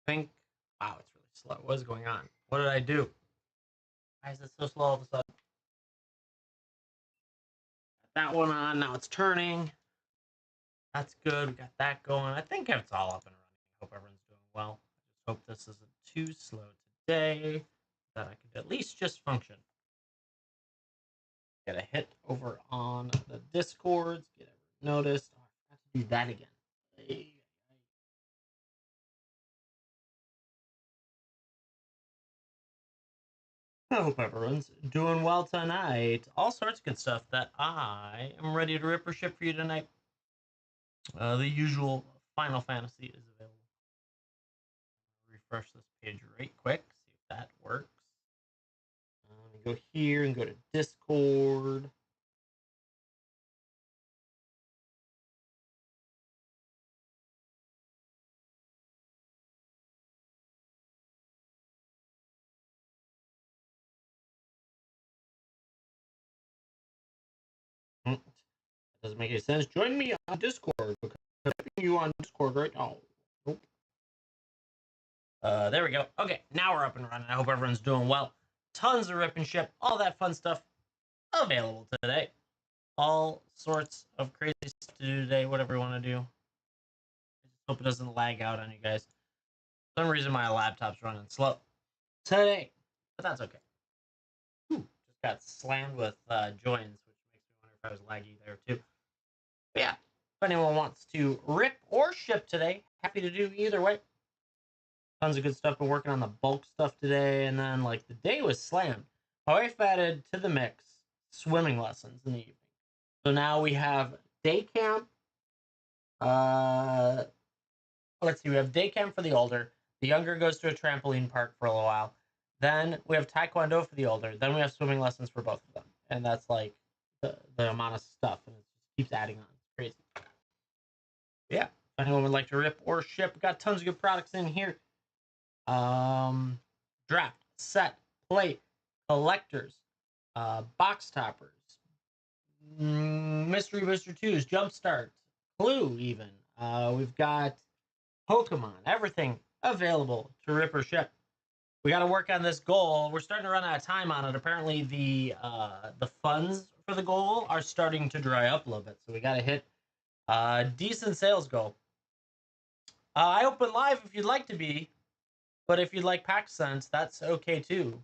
think. Wow, it's really slow. What is going on? What did I do? Why is it so slow all of a sudden? Got that one on. Now it's turning. That's good. We got that going. I think it's all up and running. I hope everyone's doing well. I just hope this isn't too slow today, that I could at least just function. Get a hit over on the Discords. Get everyone noticed. Oh, I forgot to do that again. I hope everyone's doing well tonight. All sorts of good stuff that I am ready to rip or ship for you tonight. The usual Final Fantasy is available. Refresh this page right quick, see if that works. Go here and go to Discord. That doesn't make any sense. Join me on Discord because I'm you on Discord right now. Nope. There we go. Okay, now we're up and running. I hope everyone's doing well. Tons of rip and ship, all that fun stuff available today. All sorts of crazy stuff to do today, whatever you want to do. I just hope it doesn't lag out on you guys. For some reason, my laptop's running slow today, but that's okay. Ooh, just got slammed with joins, which makes me wonder if I was laggy there too. But yeah, if anyone wants to rip or ship today, happy to do either way. Tons of good stuff. Been working on the bulk stuff today, and then like the day was slammed. My wife added to the mix swimming lessons in the evening. So now we have day camp. Let's see, we have day camp for the older. The younger goes to a trampoline park for a little while. Then we have taekwondo for the older. Then we have swimming lessons for both of them. And that's like the amount of stuff, and it just keeps adding on. It's crazy. Yeah, if anyone would like to rip or ship, we got tons of good products in here. Draft, set, plate, collectors, box toppers, mystery booster 2s, jumpstart, clue even. We've got Pokemon, everything available to rip or ship. We got to work on this goal. We're starting to run out of time on it. Apparently, the funds for the goal are starting to dry up a little bit, so we got to hit a decent sales goal. I open live if you'd like to be, but if you'd like pack sense, that's okay too.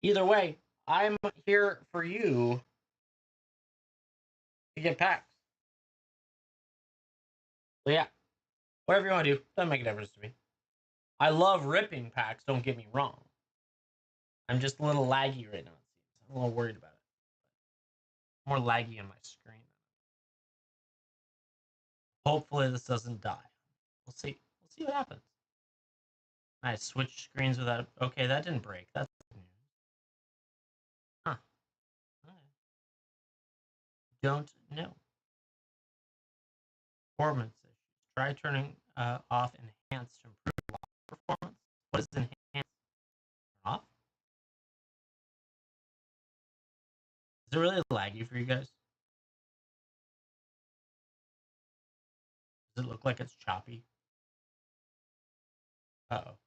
Either way, I'm here for you to get packs. So yeah, whatever you want to do, doesn't make a difference to me. I love ripping packs, don't get me wrong. I'm just a little laggy right now. I'm a little worried about it. More laggy on my screen. Hopefully this doesn't die. We'll see. We'll see what happens. I switched screens without... Okay, that didn't break. That's news. Huh. Right. Don't know. Performance issues. Try turning off enhance to improve performance. What is enhance? Turn off? Is it really laggy for you guys? Does it look like it's choppy? Uh-oh.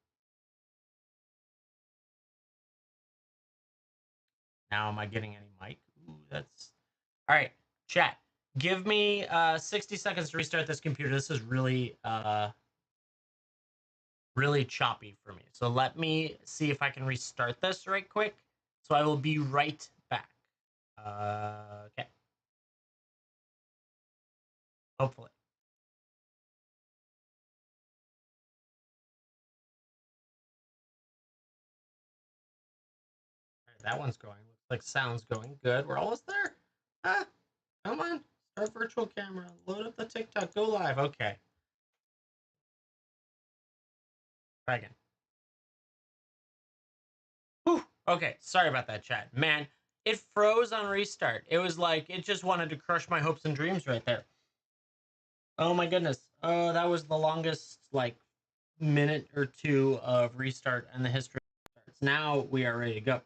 Now am I getting any mic? Ooh, that's... All right, chat. Give me 60 seconds to restart this computer. This is really really choppy for me. So let me see if I can restart this right quick. So I will be right back. Okay. Hopefully. That one's going. Looks like sound's going good. We're almost there. Ah, come on. Start virtual camera. Load up the TikTok. Go live. Okay. Try again. Whew. Okay. Sorry about that, chat. Man, it froze on restart. It was like it just wanted to crush my hopes and dreams right there. Oh my goodness. That was the longest like minute or two of restart in the history of restarts. Now we are ready to go.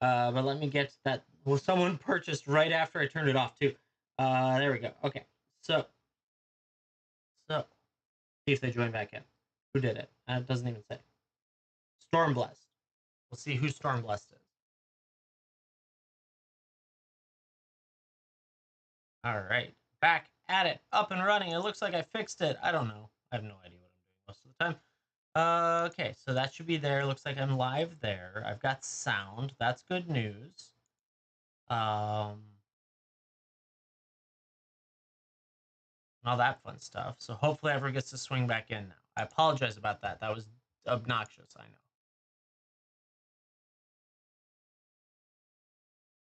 But let me get that. Well, someone purchased right after I turned it off too. There we go. Okay. So see if they join back in. Who did it? It doesn't even say. Stormblessed. We'll see who Stormblessed is. All right. Back at it. Up and running. It looks like I fixed it. I don't know. I have no idea what I'm doing most of the time. Okay, so that should be there. Looks like I'm live there. I've got sound. That's good news. All that fun stuff. So hopefully everyone gets to swing back in now. I apologize about that. That was obnoxious, I know.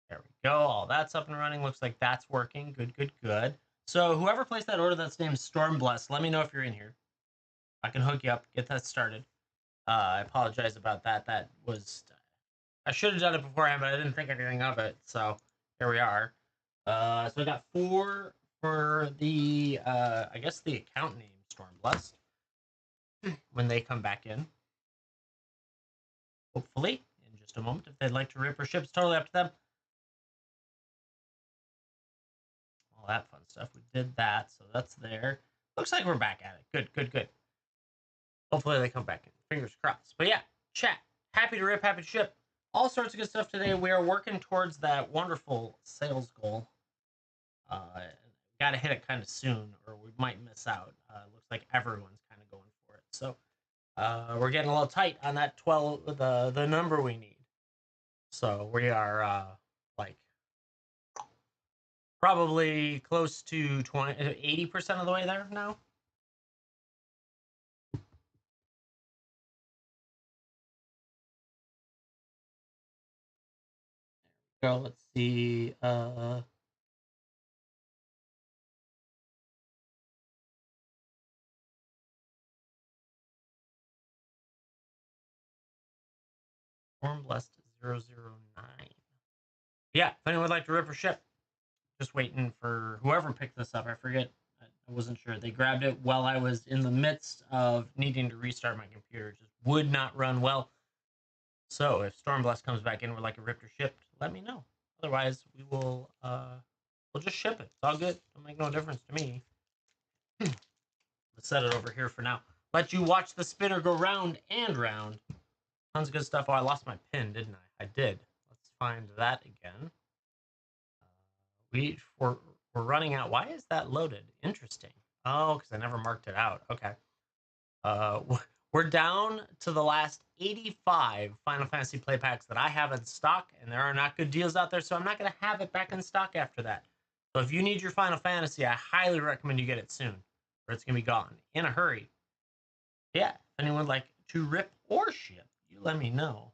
There we go. All that's up and running. Looks like that's working. Good, good, good. So whoever placed that order that's named Stormblessed, let me know if you're in here. I can hook you up, get that started. I apologize about that. That was... I should have done it beforehand, but I didn't think anything of it. So here we are. So I got 4 for the, I guess the account name, Stormblessed, when they come back in. Hopefully, in just a moment. If they'd like to rip or ship, it's totally up to them. All that fun stuff. We did that, so that's there. Looks like we're back at it. Good, good, good. Hopefully they come back in. Fingers crossed. But yeah, chat. Happy to rip, happy to ship. All sorts of good stuff today. We are working towards that wonderful sales goal. Got to hit it kind of soon, or we might miss out. Looks like everyone's kind of going for it. So we're getting a little tight on that 12, the number we need. So we are like probably close to 80% of the way there now. So let's see. Stormblessed 009. Yeah, if anyone would like to rip or ship, just waiting for whoever picked this up. I forget. I wasn't sure. They grabbed it while I was in the midst of needing to restart my computer. It just would not run well. So if Stormblessed comes back in, we're like a ripped or shipped, let me know. Otherwise, we will we'll just ship it. It's all good. It'll make no difference to me. Let's set it over here for now. Let you watch the spinner go round and round. Tons of good stuff. Oh, I lost my pin, didn't I? I did. Let's find that again. We're running out. Why is that loaded? Interesting. Oh, because I never marked it out. Okay. We're down to the last 85 Final Fantasy play packs that I have in stock, and there are not good deals out there, so I'm not going to have it back in stock after that. So if you need your Final Fantasy, I highly recommend you get it soon, or it's going to be gone in a hurry. Yeah, if anyone would like to rip or ship, you let me know.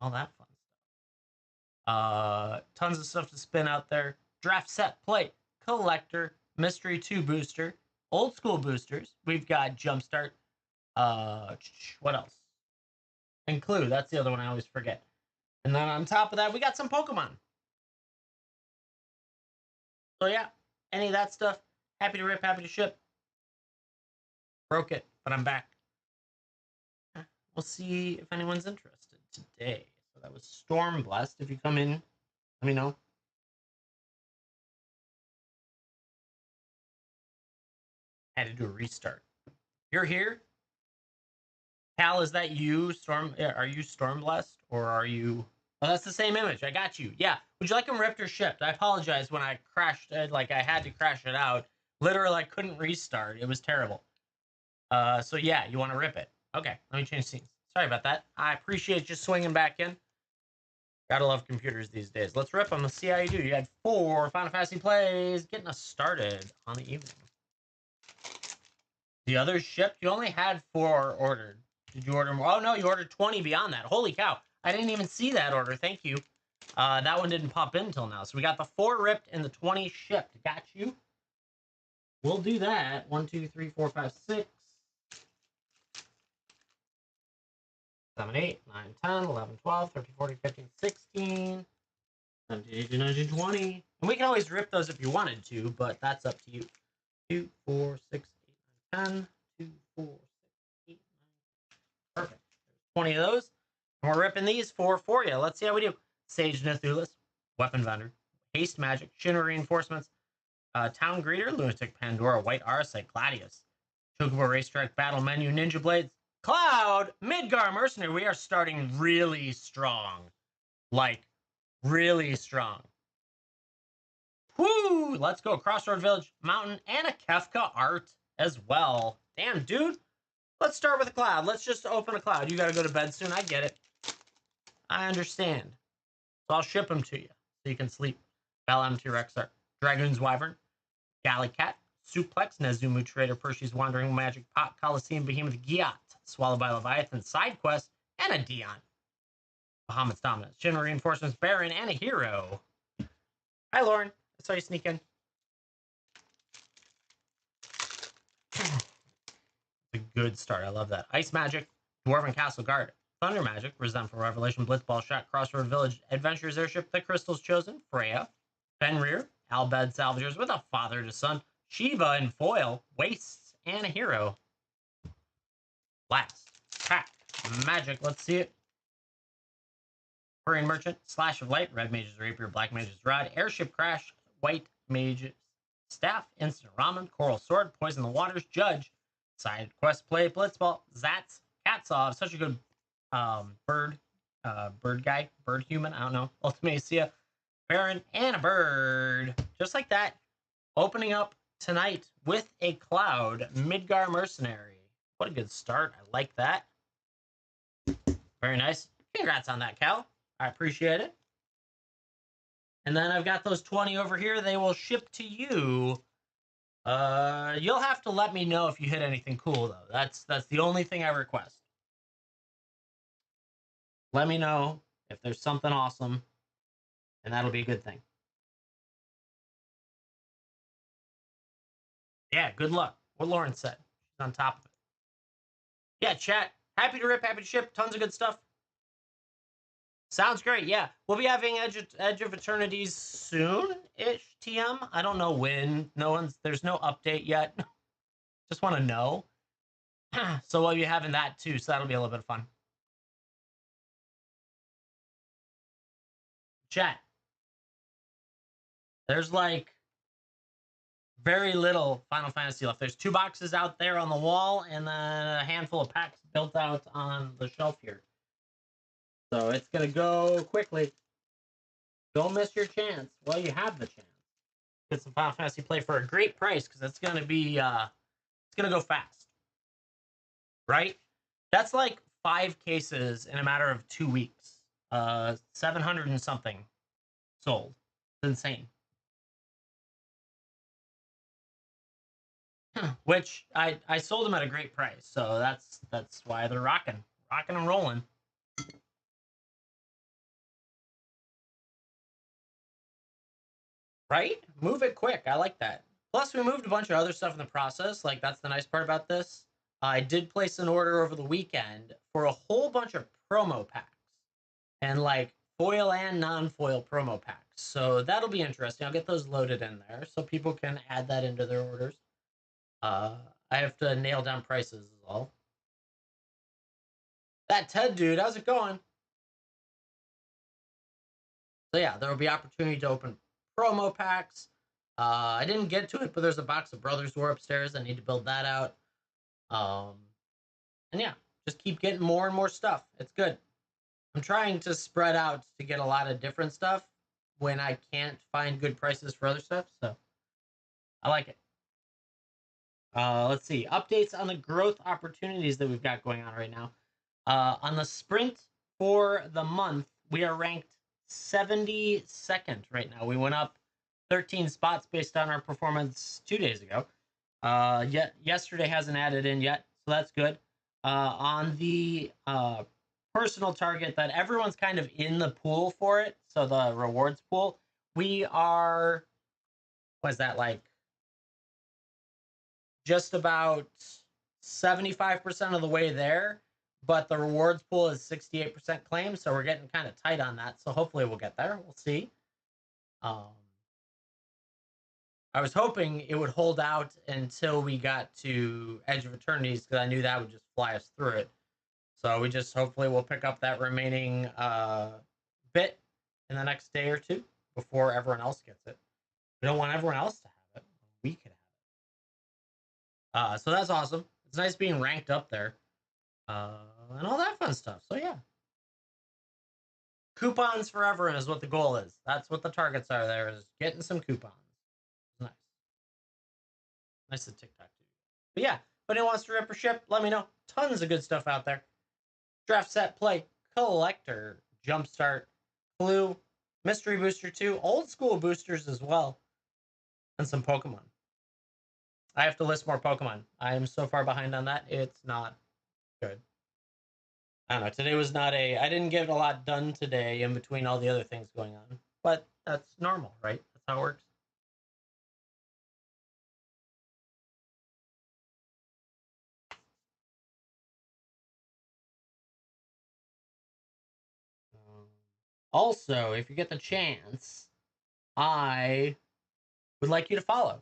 All that fun stuff. Tons of stuff to spin out there. Draft set plate, collector, mystery 2 booster, old school boosters. We've got jumpstart. What else? And Clue. That's the other one I always forget. And then on top of that, we got some Pokemon. So yeah, any of that stuff. Happy to rip, happy to ship. Broke it, but I'm back. We'll see if anyone's interested today. So that was Stormblessed. If you come in, let me know. Had to do a restart. You're here. Hal, is that you? Are you Stormblessed or are you? Oh, that's the same image. I got you. Yeah. Would you like them ripped or shipped? I apologize when I crashed. Like I had to crash it out. Literally, I couldn't restart. It was terrible. So yeah, you want to rip it? Okay. Let me change scenes. Sorry about that. I appreciate you swinging back in. Gotta love computers these days. Let's rip them. Let's see how you do. You had 4 Final Fantasy plays, getting us started on the evening. The others shipped. You only had 4 ordered. Did you order more? Oh no, you ordered 20 beyond that. Holy cow! I didn't even see that order. Thank you. That one didn't pop in until now. So we got the 4 ripped and the 20 shipped. Got you. We'll do that. 1, 2, 3, 4, 5, 6, 7, 8, 9, 10, 11, 12, 13, 14, 15, 16, 17, 18, 19, 20. And we can always rip those if you wanted to, but that's up to you. 2, 4, 6, 8, 9, 10. 2, 4, 6, 8, 9. Perfect. There's 20 of those. And we're ripping these 4 for you. Let's see how we do. Sage Nethulis, Weapon Vendor, Haste Magic, Shinra Reinforcements, Town Greeter, Lunatic Pandora, White Arasite, Gladius, Chocobo Racetrack, Battle Menu, Ninja Blades, Cloud, Midgar Mercenary. We are starting really strong. Like, really strong. Woo! Let's go. Crossroad Village, Mountain, and a Kefka art as well. Damn, dude. Let's start with a Cloud. Let's just open a Cloud. You gotta go to bed soon. I get it. I understand. So I'll ship them to you so you can sleep. Bell MT Rexar, Dragoon's Wyvern, Galley Cat, Suplex, Nezumu Trader, Percy's Wandering Magic Pot, Coliseum Behemoth, Giat, Swallowed by Leviathan, Side Quest, and a Dion. Bahamut's Dominance, Shinra Reinforcements, Baron, and a Hero. Hi, Lauren. I saw you sneak in. A good start. I love that. Ice Magic, Dwarven Castle Guard, Thunder Magic, Resentful Revelation, Blitzball Shot, Crossroad Village, Adventurers Airship, The Crystal's Chosen, Freya, Fenrir, Albed Salvagers with a Father to Son, Shiva in foil, Wastes, and a Hero. Last pack. Magic. Let's see it. Hurrying Merchant, Slash of Light, Red Mage's Rapier, Black Mage's Rod, Airship Crash, White Mage's Staff, Instant Ramen, Coral Sword, Poison the Waters, Judge, Side Quest Play, Blitzball, Zats, Katsov, such a good bird human, I don't know, Ultimacia, Baron, and a bird. Just like that. Opening up tonight with a Cloud, Midgar Mercenary. What a good start. I like that. Very nice. Congrats on that, Cal. I appreciate it. And then I've got those 20 over here. They will ship to you. You'll have to let me know if you hit anything cool, though. That's the only thing I request. Let me know if there's something awesome, and that'll be a good thing. Yeah, good luck. What Lauren said. She's on top of it. Yeah, chat. Happy to rip, happy to ship. Tons of good stuff. Sounds great. Yeah, we'll be having Edge of Eternities soon-ish. TM. I don't know when. There's no update yet. Just want to know. So we'll be having that too. So that'll be a little bit of fun. Chat. There's like very little Final Fantasy left. There's 2 boxes out there on the wall, and then a handful of packs built out on the shelf here. So it's gonna go quickly. Don't miss your chance while you have the chance. Get some Final Fantasy play for a great price, because it's gonna be it's gonna go fast. Right? That's like 5 cases in a matter of 2 weeks. 700 and something sold. It's insane. Which I sold them at a great price, so that's why they're rocking and rolling. Right? Move it quick. I like that. Plus, we moved a bunch of other stuff in the process. Like, that's the nice part about this. I did place an order over the weekend for a whole bunch of promo packs, and like foil and non-foil promo packs. So that'll be interesting. I'll get those loaded in there so people can add that into their orders. I have to nail down prices is all. That Ted dude, how's it going? So yeah, there will be opportunity to open promo packs. I didn't get to it, but there's a box of Brothers War upstairs. I need to build that out. And yeah, just keep getting more and more stuff. It's good. I'm trying to spread out to get a lot of different stuff when I can't find good prices for other stuff. So I like it. Let's see. Updates on the growth opportunities that we've got going on right now. On the sprint for the month, we are ranked 72nd right now. We went up 13 spots based on our performance 2 days ago. Yet yesterday hasn't added in yet, so that's good. On the personal target that everyone's kind of in the pool for it, so the rewards pool, we are, what is that, like just about 75% of the way there, but the rewards pool is 68% claim, so we're getting kind of tight on that. So hopefully we'll get there. We'll see. I was hoping it would hold out until we got to Edge of Eternities, because I knew that would just fly us through it. So we just hopefully will pick up that remaining bit in the next day or two before everyone else gets it. We don't want everyone else to have it. we could have it. So that's awesome. It's nice being ranked up there. And all that fun stuff. So yeah. Coupons forever is what the goal is. That's what the targets are there, is getting some coupons. Nice. Nice to TikTok too. But yeah, if anyone wants to rip or ship, let me know. Tons of good stuff out there. Draft Set Play, Collector, Jumpstart, Clue, Mystery Booster 2, old school boosters as well, and some Pokemon. I have to list more Pokemon. I am so far behind on that. It's not good. I don't know. Today was not a. I didn't get a lot done today in between all the other things going on, but that's normal, right? That's how it works. Also, if you get the chance, I would like you to follow,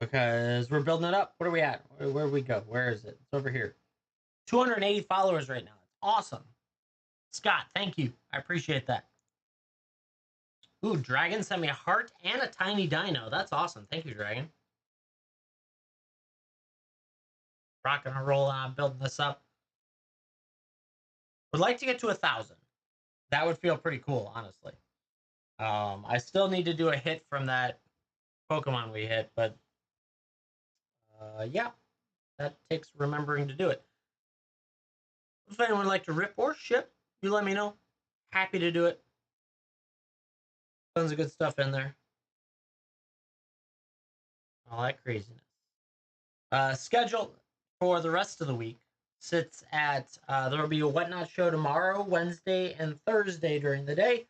because we're building it up. What are we at? Where do we go? Where is it? It's over here. 280 followers right now. It's awesome. Scott, thank you. I appreciate that. Ooh, Dragon sent me a heart and a tiny dino. That's awesome. Thank you, Dragon. Rocking and rolling on building this up. Would like to get to 1,000. That would feel pretty cool, honestly. I still need to do a hit from that Pokemon we hit, but yeah, that takes remembering to do it. If anyone would like to rip or ship, you let me know. Happy to do it. Tons of good stuff in there. All that craziness. Schedule for the rest of the week sits at there will be a Whatnot show tomorrow, Wednesday, and Thursday during the day.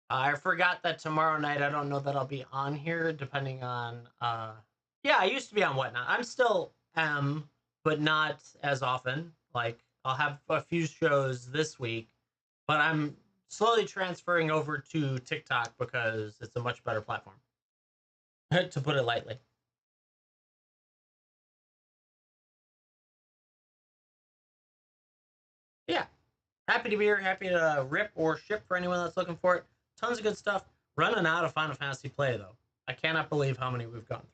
I forgot that tomorrow night I don't know that I'll be on here, depending on yeah, I used to be on Whatnot. I'm still but not as often. Like, I'll have a few shows this week, but I'm slowly transferring over to TikTok because it's a much better platform, to put it lightly. Yeah, happy to be here. Happy to rip or ship for anyone that's looking for it. Tons of good stuff. Running out of Final Fantasy play, though. I cannot believe how many we've gone through.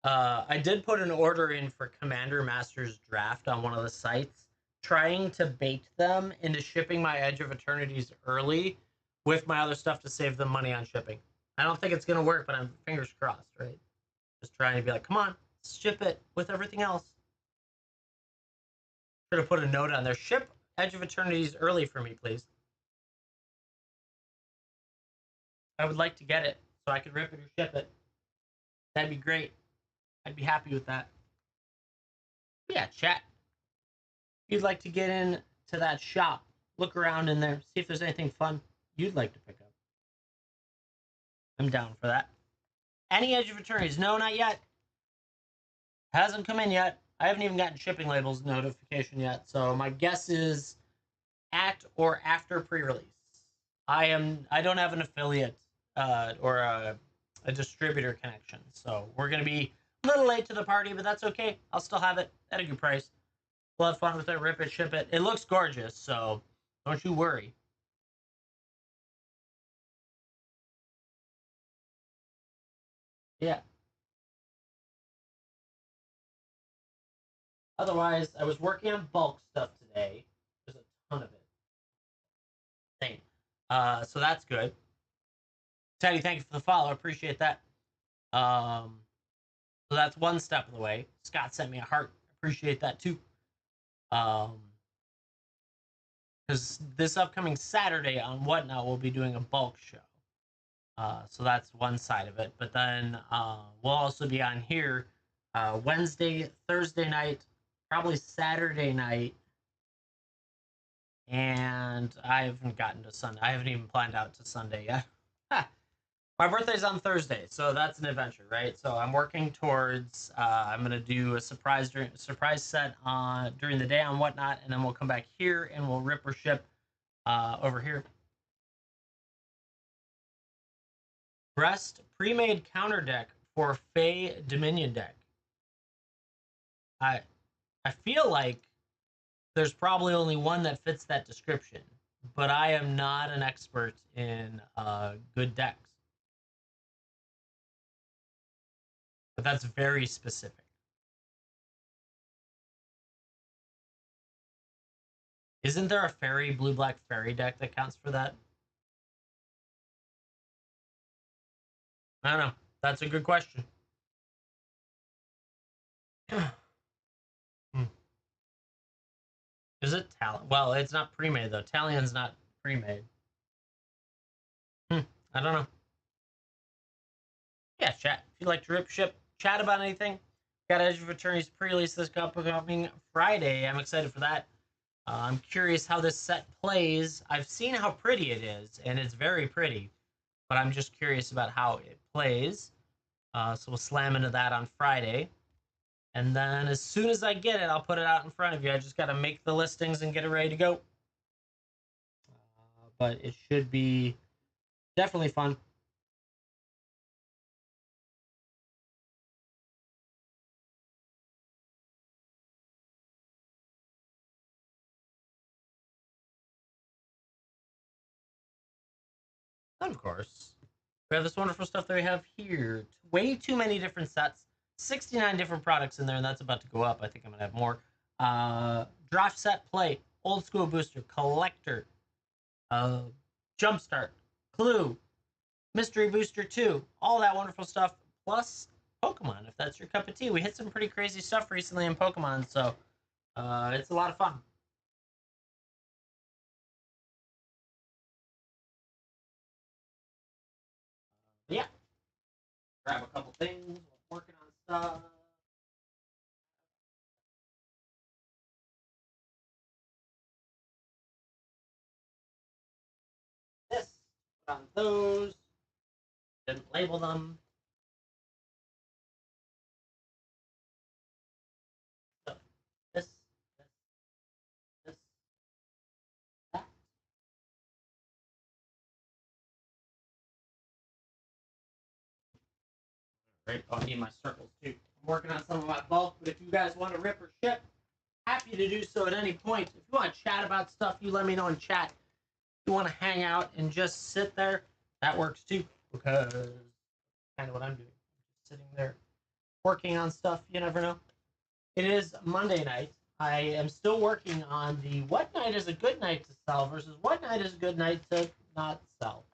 I did put an order in for Commander Masters Draft on one of the sites, trying to bait them into shipping my Edge of Eternities early with my other stuff to save them money on shipping. I don't think it's going to work, but I'm fingers crossed, right? Just trying to be like, come on, ship it with everything else. Should have put a note on there. Ship Edge of Eternities early for me, please. I would like to get it so I could rip it or ship it. That'd be great. I'd be happy with that. Yeah, chat. If you'd like to get into that shop, look around in there, see if there's anything fun you'd like to pick up. I'm down for that. Any Edge of Eternities? No, not yet. Hasn't come in yet. I haven't even gotten shipping labels notification yet, so my guess is at or after pre-release. I don't have an affiliate or a distributor connection, so we're gonna be a little late to the party, but that's okay. I'll still have it at a good price. We'll have fun with it, rip it, ship it. It looks gorgeous, so don't you worry. Yeah. Otherwise, I was working on bulk stuff today. There's a ton of it. Same. So that's good. Teddy, thank you for the follow. Appreciate that. So that's one step of the way. Scott sent me a heart. Appreciate that too. Because this upcoming Saturday on Whatnot, we'll be doing a bulk show. So that's one side of it. But then we'll also be on here Wednesday, Thursday night, probably Saturday night. And I haven't gotten to Sunday. I haven't even planned out to Sunday yet. My birthday's on Thursday, so that's an adventure, right? So I'm working towards. I'm gonna do a surprise set on during the day on Whatnot, and then we'll come back here and we'll rip or ship over here. Breast pre-made counter deck for Fey Dominion deck. I feel like there's probably only one that fits that description, but I am not an expert in good decks. But that's very specific. Isn't there a fairy blue black fairy deck that counts for that? I don't know. That's a good question. Hmm. Is it Talion? Well, it's not pre-made though. Talion's not pre-made. Hmm. I don't know. Yeah, chat. If you'd like to rip ship, chat about anything. Got Edge of Eternity's pre-release this coming Friday. I'm excited for that. I'm curious how this set plays. I've seen how pretty it is, and it's very pretty, but I'm just curious about how it plays. So we'll slam into that on Friday. And then as soon as I get it, I'll put it out in front of you. I just got to make the listings and get it ready to go. But it should be definitely fun. Of course. We have this wonderful stuff that we have here. Way too many different sets. 69 different products in there, and that's about to go up. I think I'm going to have more. Draft set play, old school booster, collector, jumpstart, clue, mystery booster 2, all that wonderful stuff. Plus Pokemon, if that's your cup of tea. We hit some pretty crazy stuff recently in Pokemon, so it's a lot of fun. Yeah, grab a couple things, working on stuff. This, put on those, didn't label them. So this, this, that. Right, I'll need my circles too. I'm working on some of my bulk, but if you guys want to rip or ship, happy to do so at any point. If you want to chat about stuff, you let me know in chat. If you want to hang out and just sit there, that works too, because kind of what I'm doing. Just sitting there working on stuff. You never know. It is Monday night. I am still working on the what night is a good night to sell versus what night is a good night to not sell.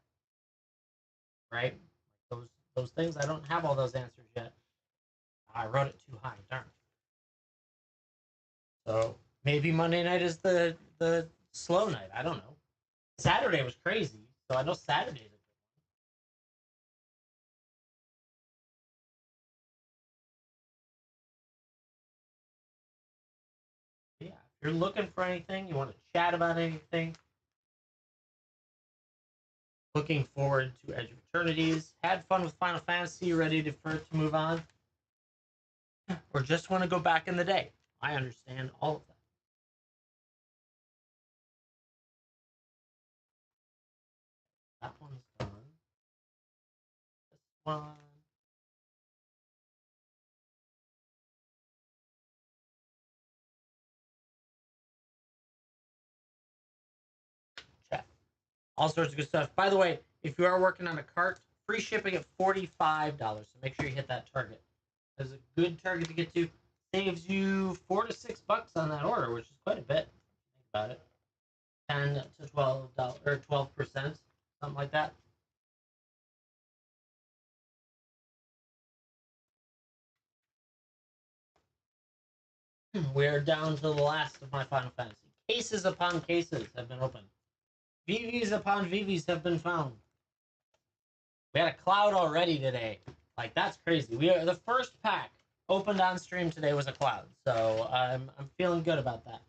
Right? Those things. I don't have all those answers yet. I wrote it too high. Darn. So maybe Monday night is the slow night. I don't know. Saturday was crazy, so I know Saturday's a good one. Yeah, if you're looking for anything, you want to chat about anything, looking forward to Edge of Eternities, had fun with Final Fantasy, ready for it to move on, or just want to go back in the day. I understand all of that. That one's done. This one. Chat. All sorts of good stuff. By the way, if you are working on a cart, free shipping at $45. So make sure you hit that target. That's a good target to get to. Saves you $4 to $6 on that order, which is quite a bit. Think about it. 10 to $12 or 12%, something like that. We are down to the last of my Final Fantasy. Cases upon cases have been opened. VVs upon VVs have been found. We had a cloud already today. Like that's crazy. We are the first pack opened on stream today was a cloud, so I'm feeling good about that.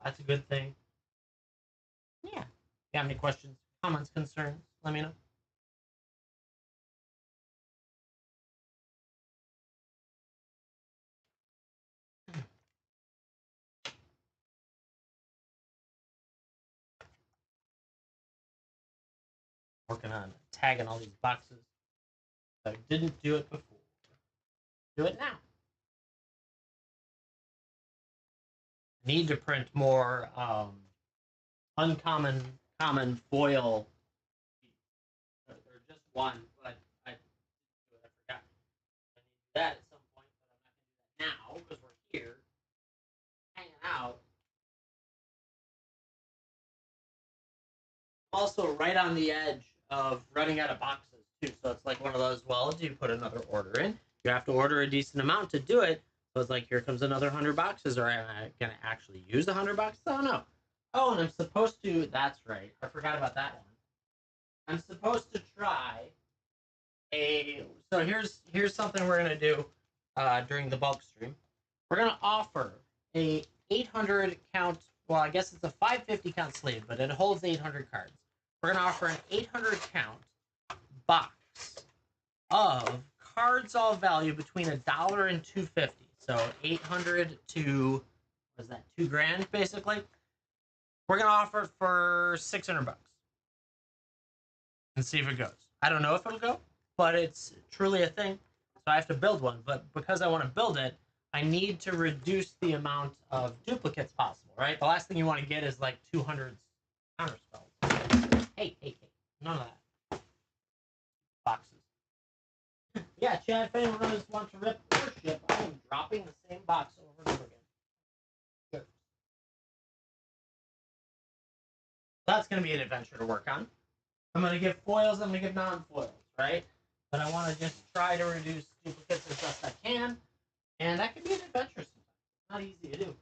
That's a good thing. Yeah. If you have any questions, comments, concerns, let me know. Working on tagging all these boxes. I didn't do it before. Do it now. need to print more uncommon common foil. Or just one, but I forgot. I need to do that at some point, but I'm not going to do that now because we're here hanging out. Also, right on the edge of running out of boxes too. So it's like one of those. Well, do you put another order in? You have to order a decent amount to do it. So it's like, here comes another 100 boxes. Or am I gonna actually use 100 boxes? I don't know. Oh, and I'm supposed to. That's right. I forgot about that one. I'm supposed to try a. So here's something we're gonna do during the bulk stream. We're gonna offer a 800 count. Well, I guess it's a 550 count sleeve, but it holds 800 cards. We're gonna offer an 800 count box of cards all value between $1 and $2.50. So 800 to, what is that, $2,000 basically. We're gonna offer it for 600 bucks and see if it goes. I don't know if it'll go, but it's truly a thing. So I have to build one. But because I want to build it, I need to reduce the amount of duplicates possible, right? The last thing you want to get is like 200 counter spells. Hey, none of that. Boxes. Yeah, Chad, if anyone does want to rip or ship, I am dropping the same box over and over again. Good. That's going to be an adventure to work on. I'm going to give foils, I'm going to give non-foils, right? But I want to just try to reduce duplicates as best I can. And that can be an adventure sometimes. Not easy to do.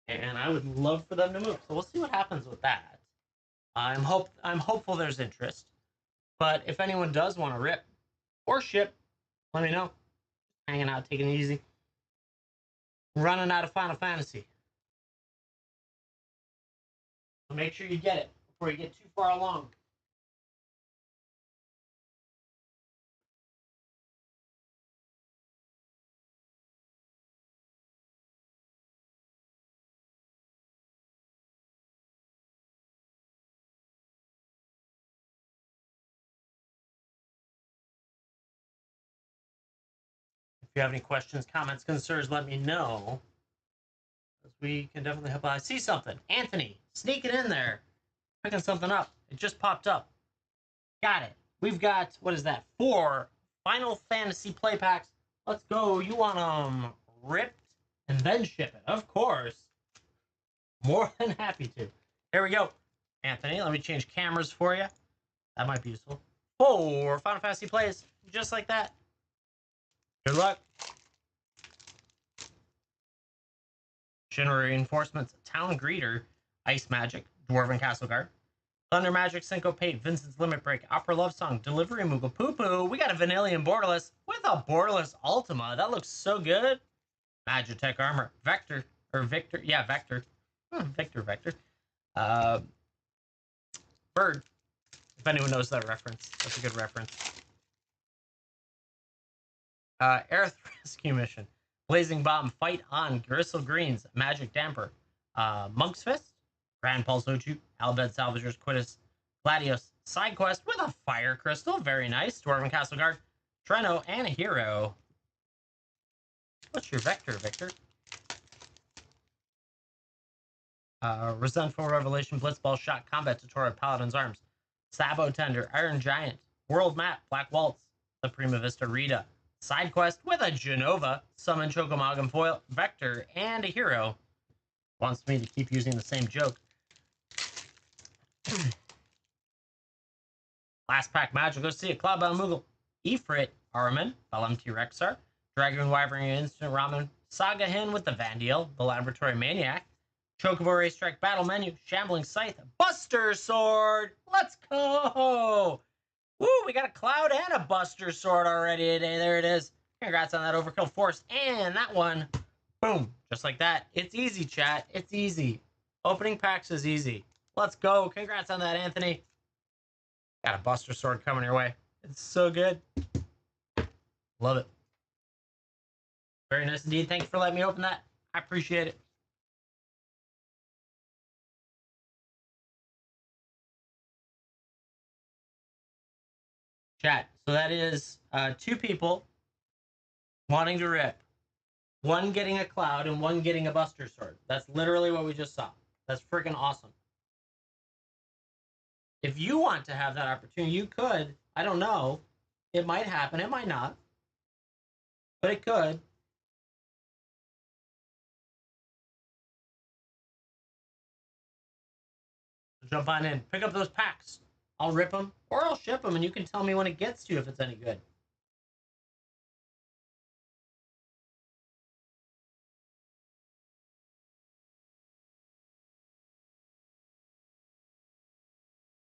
And I would love for them to move. So we'll see what happens with that. I'm hopeful there's interest. But if anyone does want to rip or ship, let me know. Hanging out, taking it easy. Running out of Final Fantasy. Make sure you get it before you get too far along. If you have any questions, comments, concerns, let me know. We can definitely help out. I see something. Anthony, sneaking in there. Picking something up. It just popped up. Got it. We've got, what is that? 4 Final Fantasy play packs. Let's go. You want them ripped and then ship it. Of course. More than happy to. Here we go. Anthony, let me change cameras for you. That might be useful. 4 Final Fantasy plays. Just like that. Good luck. Shinra Reinforcements, Town Greeter, Ice Magic, Dwarven Castle Guard, Thunder Magic, Syncopate, Vincent's Limit Break, Opera Love Song, Delivery Moogle Poo Poo. We got a Vanillion Borderless with a Borderless Ultima. That looks so good. Magitech Armor, Vector, or Victor, yeah, Vector. Vector. Bird, if anyone knows that reference. That's a good reference. Aerith Rescue Mission. Blazing Bomb, Fight On, Gristle Greens, Magic Damper, Monk's Fist, Grand Pulse Ochu, Albed Salvagers, Quittus, Gladius, Side Quest with a Fire Crystal, very nice, Dwarven Castle Guard, Treno, and a Hero. What's your Vector, Victor? Resentful Revelation, Blitzball Shot, Combat Tutorial, Paladin's Arms, Sabo Tender, Iron Giant, World Map, Black Waltz, the Prima Vista Rita, Side Quest with a Genova, Summon Chocomogan Foil, Vector, and a Hero. Wants me to keep using the same joke. Last pack Magic, go see it. Cloudbound Moogle, Ifrit, Armin, LMT Rexar, Dragon Wyvern Instant Ramen, Saga Hin with the Vandiel, the Laboratory Maniac, Chocobo Racetrack Battle Menu, Shambling Scythe, Buster Sword. Let's go! Woo, we got a Cloud and a Buster Sword already today. There it is. Congrats on that Overkill Force. And that one, boom, just like that. It's easy, chat. It's easy. Opening packs is easy. Let's go. Congrats on that, Anthony. Got a Buster Sword coming your way. It's so good. Love it. Very nice indeed. Thank you for letting me open that. I appreciate it. Chat, So that is 2 people wanting to rip. One getting a cloud and one getting a Buster Sword. That's literally what we just saw. That's freaking awesome. If you want to have that opportunity, you could. I don't know. It might happen. It might not. But it could. Jump on in. Pick up those packs. I'll rip them or I'll ship them and you can tell me when it gets to you if it's any good.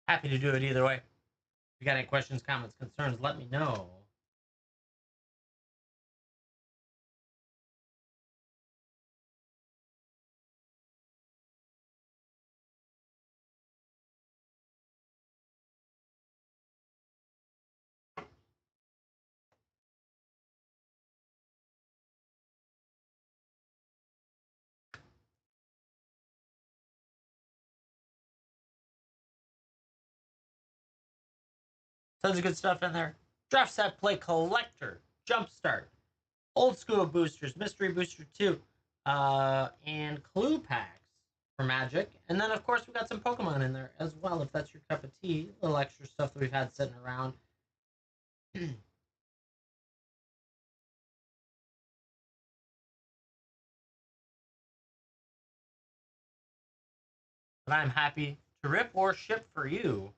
Happy to do it either way. If you got any questions, comments, concerns, let me know. Tons of good stuff in there. Draft set play collector, jumpstart, old school boosters, mystery booster 2, and clue packs for Magic. And then, of course, we got some Pokemon in there as well, if that's your cup of tea. A little extra stuff that we've had sitting around. But I'm happy to rip or ship for you.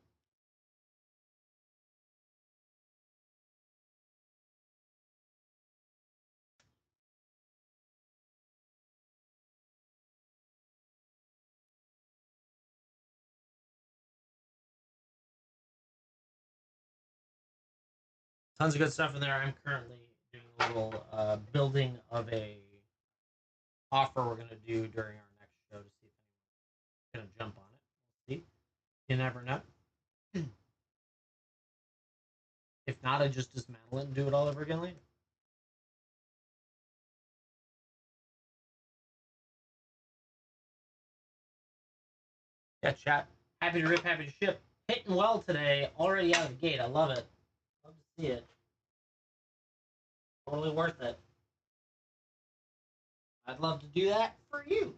Tons of good stuff in there. I'm currently doing a little building of a offer we're going to do during our next show to see if anyone's going to jump on it. We'll see. You never know. If not, I just dismantle it and do it all over again later. Yeah, chat. Happy to rip, happy to ship. Hitting well today, already out of the gate. I love it. Love to see it. Totally worth it. I'd love to do that for you.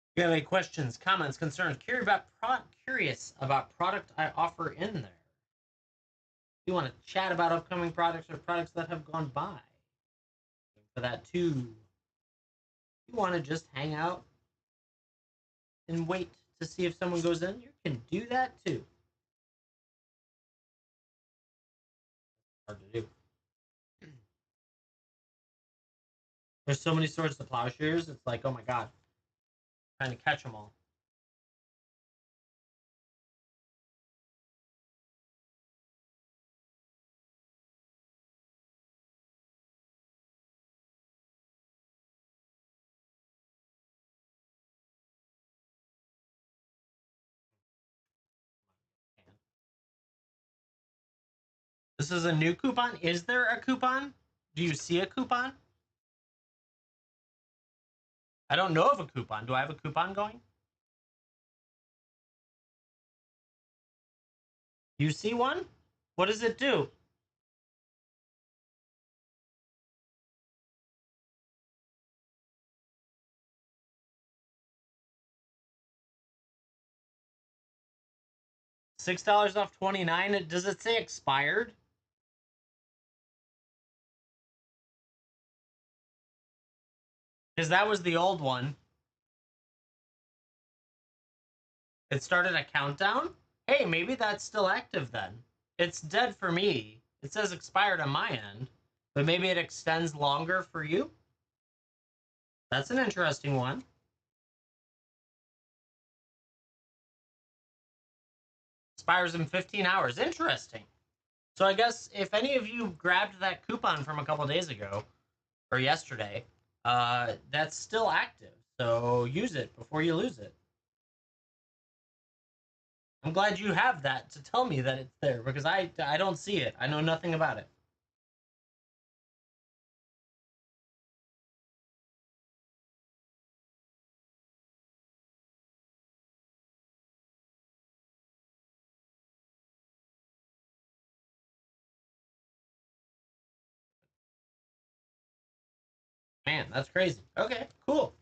If you have any questions, comments, concerns, curious about product I offer in there. If you want to chat about upcoming products or products that have gone by. For that too. If you want to just hang out and wait to see if someone goes in, you can do that too. Hard to do. There's so many swords to plowshares. It's like, oh my god, trying to catch them all. This is a new coupon. Is there a coupon? Do you see a coupon? I don't know of a coupon. Do I have a coupon going? You see one? What does it do? $6 off 29. Does it say expired? Because that was the old one. It started a countdown? Hey, maybe that's still active then. It's dead for me. It says expired on my end, but maybe it extends longer for you? That's an interesting one. Expires in 15 hours. Interesting. So I guess if any of you grabbed that coupon from a couple days ago or yesterday, that's still active. So use it before you lose it. I'm glad you have that to tell me that it's there because I don't see it. I know nothing about it. Man, that's crazy. Okay, cool.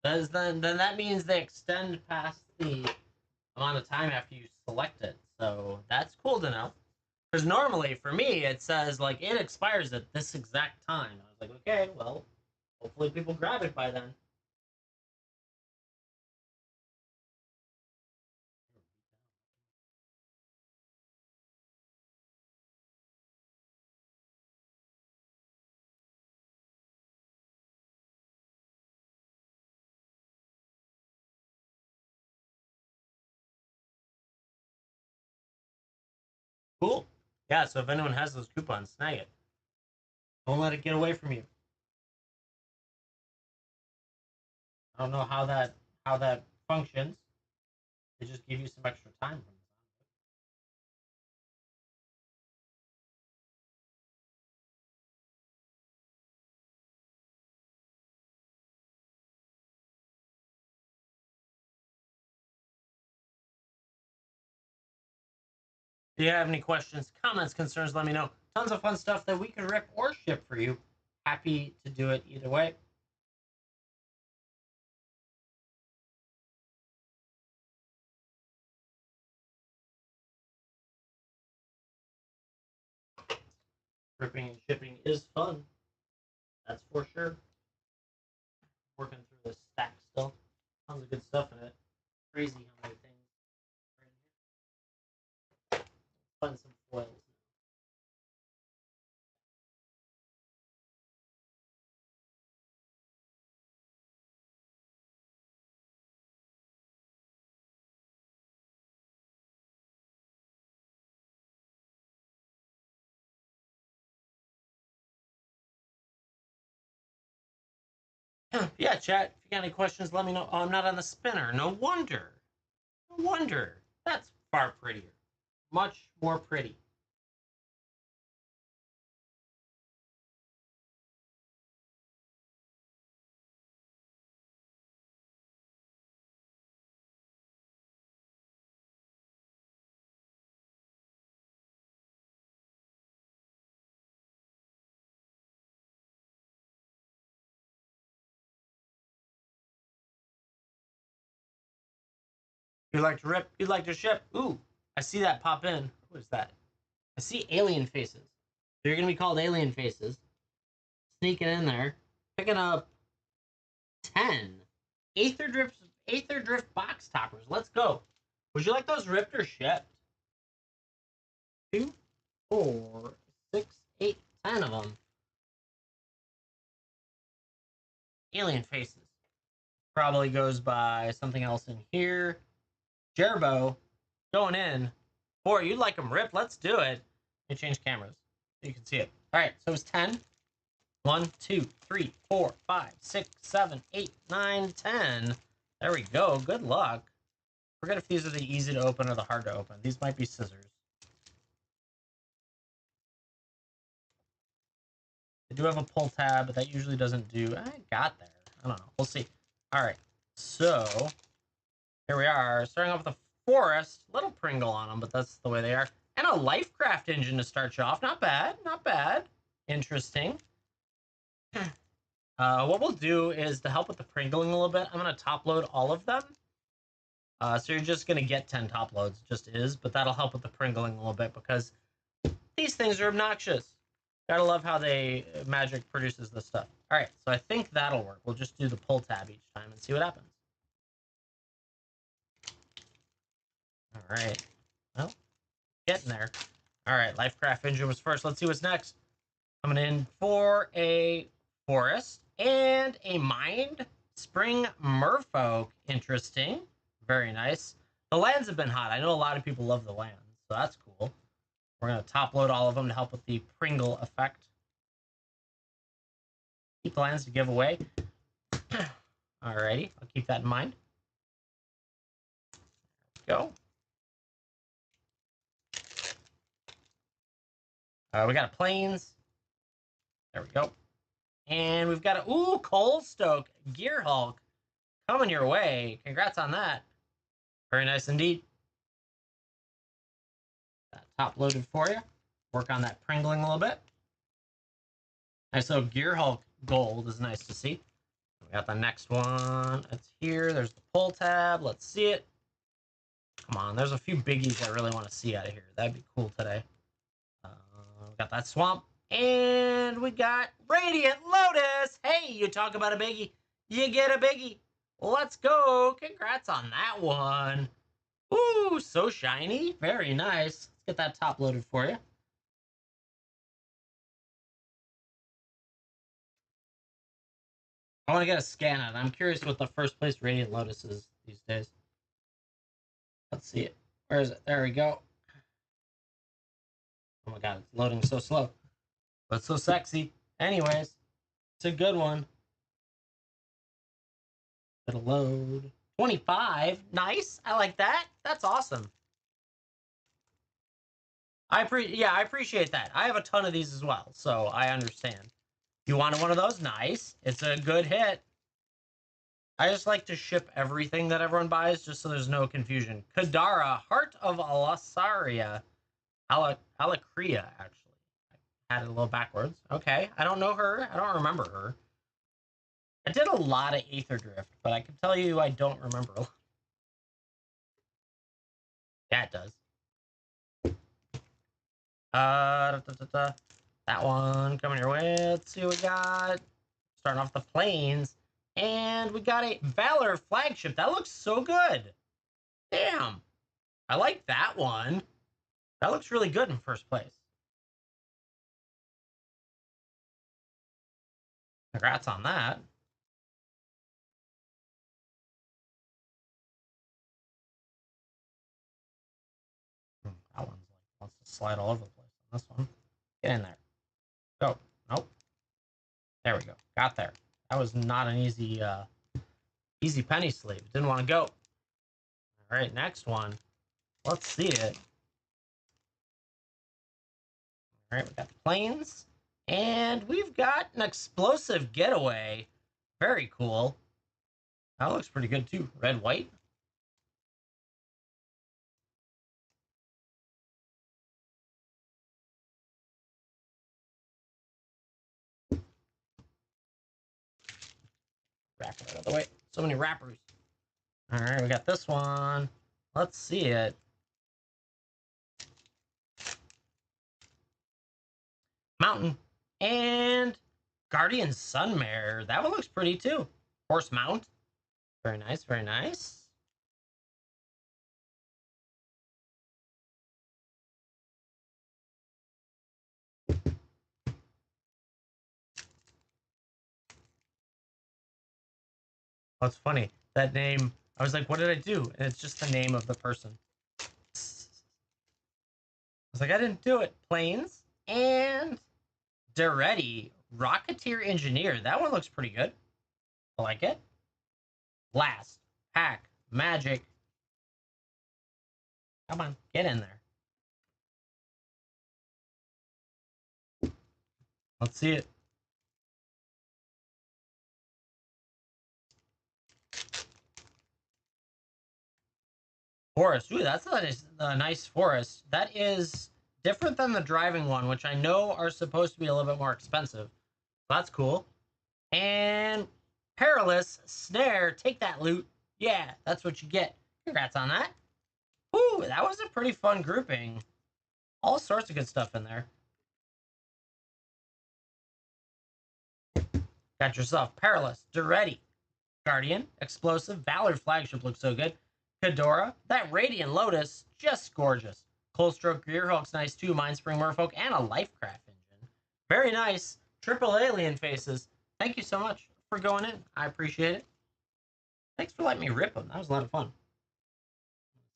Then that means they extend past the amount of time after you select it. So that's cool to know. Because normally for me it says like it expires at this exact time. I was like, okay, well, hopefully people grab it by then. Cool. Yeah, so if anyone has those coupons, snag it. Don't let it get away from you. I don't know how that functions. They just give you some extra time from this. If you have any questions, comments, concerns, let me know. Tons of fun stuff that we can rip or ship for you. Happy to do it either way. Ripping and shipping is fun. That's for sure. Working through this stack still. Tons of good stuff in it. Crazy how many things are in here. Find some foils. Yeah, chat. If you got any questions, let me know. Oh, I'm not on the spinner. No wonder. No wonder. That's far prettier. Much more pretty. You'd like to rip? You'd like to ship? Ooh, I see that pop in. Who is that? I see alien faces. They're gonna be called alien faces. Sneaking in there, picking up 10 Aether Drift box toppers. Let's go. Would you like those ripped or shipped? 2, 4, 6, 8, 10 of them. Alien faces. Probably goes by something else in here. Jerbo going in. 4, you'd like them ripped? Let's do it. Let me change cameras so you can see it. All right, so it's 10. 1, 2, 3, 4, 5, 6, 7, 8, 9, 10. There we go. Good luck. Forget if these are the easy to open or the hard to open. These might be scissors. They do have a pull tab, but that usually doesn't do. I got there. I don't know. We'll see. All right. So here we are, starting off with a forest. Little Pringle on them, but that's the way they are. And a Lifecraft engine to start you off. Not bad. Not bad. Interesting. What we'll do is to help with the Pringling a little bit, I'm going to top load all of them. So you're just going to get 10 top loads, just is, but that'll help with the Pringling a little bit because these things are obnoxious. Gotta love how Magic produces this stuff. All right, so I think that'll work. We'll just do the pull tab each time and see what happens. All right. Well, getting there. All right, Lifecraft engine was first. Let's see what's next. Coming in for a forest and a Mind Spring Merfolk. Interesting. Very nice. The lands have been hot. I know a lot of people love the lands, so that's cool. We're going to top load all of them to help with the Pringle effect. Keep lands to give away. Alrighty, I'll keep that in mind. Go. We got a Plains. There we go. And we've got a, ooh, Coldstoke, Gear Hulk coming your way. Congrats on that. Very nice indeed. That top loaded for you. Work on that Pringling a little bit. Nice little Gear Hulk gold is nice to see. We got the next one. It's here. There's the pull tab. Let's see it. Come on. There's a few biggies I really want to see out of here. That'd be cool today. We got that Swamp. And we got Radiant Lotus. Hey, you talk about a biggie, you get a biggie. Let's go. Congrats on that one. Ooh, so shiny. Very nice. Let's get that top loaded for you. I want to get a scan on it. I'm curious what the first place Radiant Lotus is these days. Let's see it. Where is it? There we go. Oh my god, it's loading so slow. But so sexy. Anyways, it's a good one. It'll load. 25. Nice. I like that. That's awesome. I appreciate that. I have a ton of these as well, so I understand. You wanted one of those? Nice. It's a good hit. I just like to ship everything that everyone buys just so there's no confusion. Kadara, Heart of Alasaria. Alacria, actually. I had it a little backwards. Okay. I don't know her. I don't remember her. I did a lot of Aether Drift, but I can tell you I don't remember a lot. Yeah, it does. That one coming your way. Let's see what we got. Starting off the Plains. And we got a Valor flagship. That looks so good. Damn. I like that one. That looks really good in first place. Congrats on that. That one's like wants to slide all over the place on this one. Get in there. Go. Nope. There we go. Got there. That was not an easy penny sleeve. Didn't want to go. All right, next one. Let's see it. All right, we got the Plains. And we've got an explosive getaway. Very cool. That looks pretty good too. Red, white. Wrap it out of the way. So many wrappers. All right, we got this one. Let's see it. Mountain. And Guardian Sunmare. That one looks pretty too. Horse Mount. Very nice, very nice. That's funny. That name, I was like, what did I do? And it's just the name of the person. I was like, I didn't do it. Planes and Duretti, Rocketeer Engineer. That one looks pretty good. I like it. Blast, Hack, Magic. Come on, get in there. Let's see it. Forest. Ooh, that's a nice forest. That is different than the driving one, which I know are supposed to be a little bit more expensive. That's cool. And Perilous Snare. Take that loot. Yeah, that's what you get. Congrats on that. Ooh, that was a pretty fun grouping. All sorts of good stuff in there. Got yourself Perilous, Duretti, Guardian, Explosive, Valor flagship looks so good. Kadora, that Radiant Lotus, just gorgeous. Coalstroke Gearhulk's nice too, Mindspring Merfolk, and a Lifecraft engine. Very nice. Triple alien faces. Thank you so much for going in. I appreciate it. Thanks for letting me rip them. That was a lot of fun.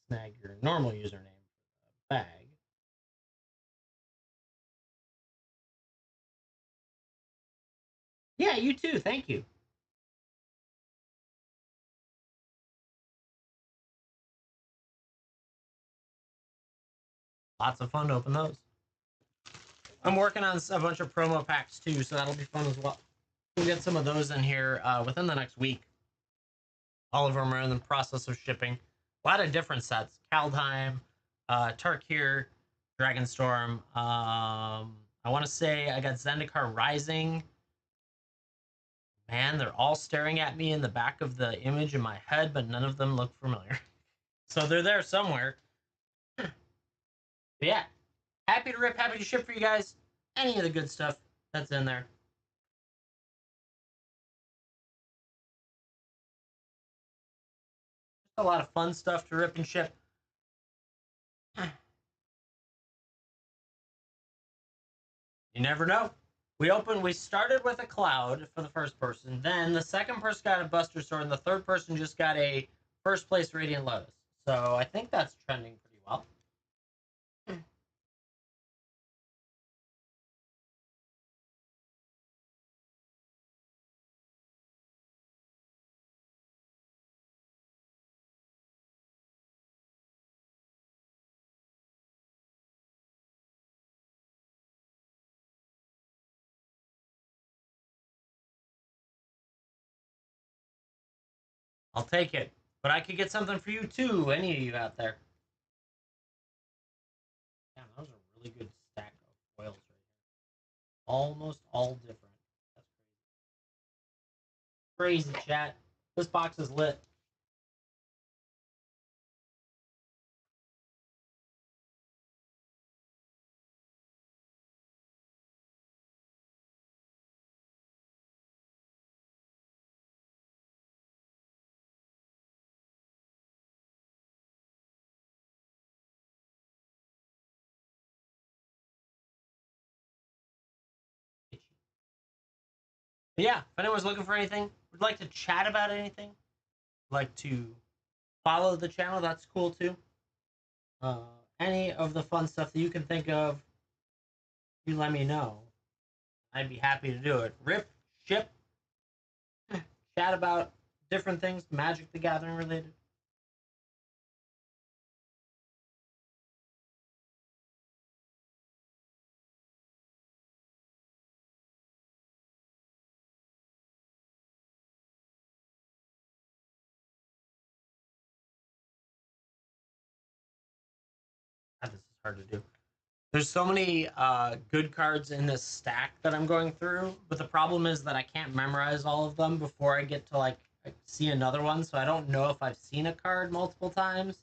Snag your normal username for the bag. Yeah, you too. Thank you. Lots of fun to open those. I'm working on a bunch of promo packs too, so that'll be fun as well. We'll get some of those in here within the next week. All of them are in the process of shipping. A lot of different sets. Kaldheim, Tarkir, Dragonstorm. I want to say I got Zendikar Rising. Man, they're all staring at me in the back of the image in my head, but none of them look familiar. So they're there somewhere. But yeah, happy to rip, happy to ship for you guys. Any of the good stuff that's in there. Just a lot of fun stuff to rip and ship. You never know. We started with a cloud for the first person. Then the second person got a Buster Sword, and the third person just got a first place Radiant Lotus. So I think that's trending pretty well. I'll take it. But I could get something for you too, any of you out there. Damn, that was a really good stack of foils right here. Almost all different. That's crazy. Crazy, chat. This box is lit. But yeah, if anyone's looking for anything, would like to chat about anything, like to follow the channel, that's cool too. Uh, any of the fun stuff that you can think of, you let me know. I'd be happy to do it. Rip, ship, chat about different things, Magic the Gathering related. God, this is hard to do. There's so many good cards in this stack that I'm going through, but the problem is that I can't memorize all of them before I get to like see another one, so I don't know if I've seen a card multiple times.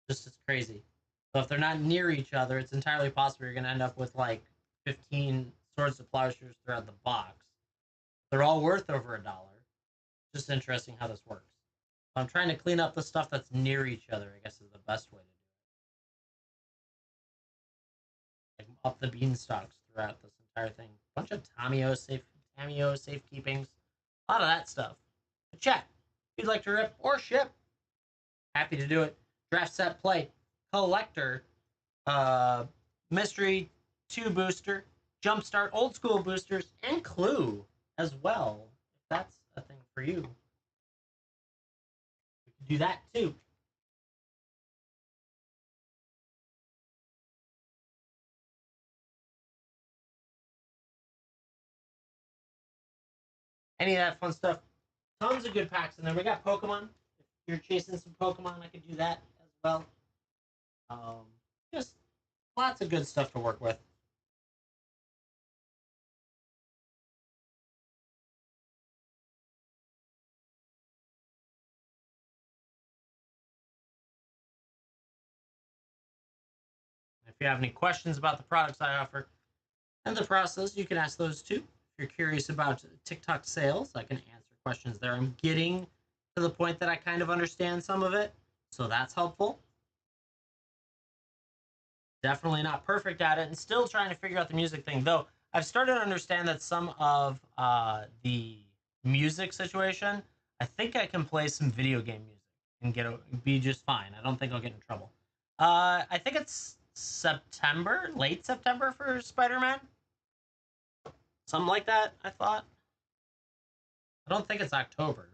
Just it's crazy. So if they're not near each other, it's entirely possible you're gonna end up with like 15 Swords to Plowshares throughout the box. They're all worth over $1. Just interesting how this works. So I'm trying to clean up the stuff that's near each other, I guess is the best way to do it. Like up the beanstalks throughout this entire thing. Bunch of Tameo safekeepings. A lot of that stuff. But chat, if you'd like to rip or ship, happy to do it. Draft set play. Collector. Mystery 2 booster. Jumpstart old school boosters. And Clue as well. If that's a thing for you. We can do that too. Any of that fun stuff. Tons of good packs in there. We got Pokemon. If you're chasing some Pokemon, I could do that as well. Um, just lots of good stuff to work with. If you have any questions about the products I offer and the process, you can ask those too. If you're curious about TikTok sales, I can answer questions there. I'm getting to the point that I kind of understand some of it, so that's helpful. Definitely not perfect at it, and still trying to figure out the music thing. Though I've started to understand that some of the music situation, I think I can play some video game music and be just fine. I don't think I'll get in trouble. I think it's September, late September for Spider-Man, something like that. I thought. I don't think it's October.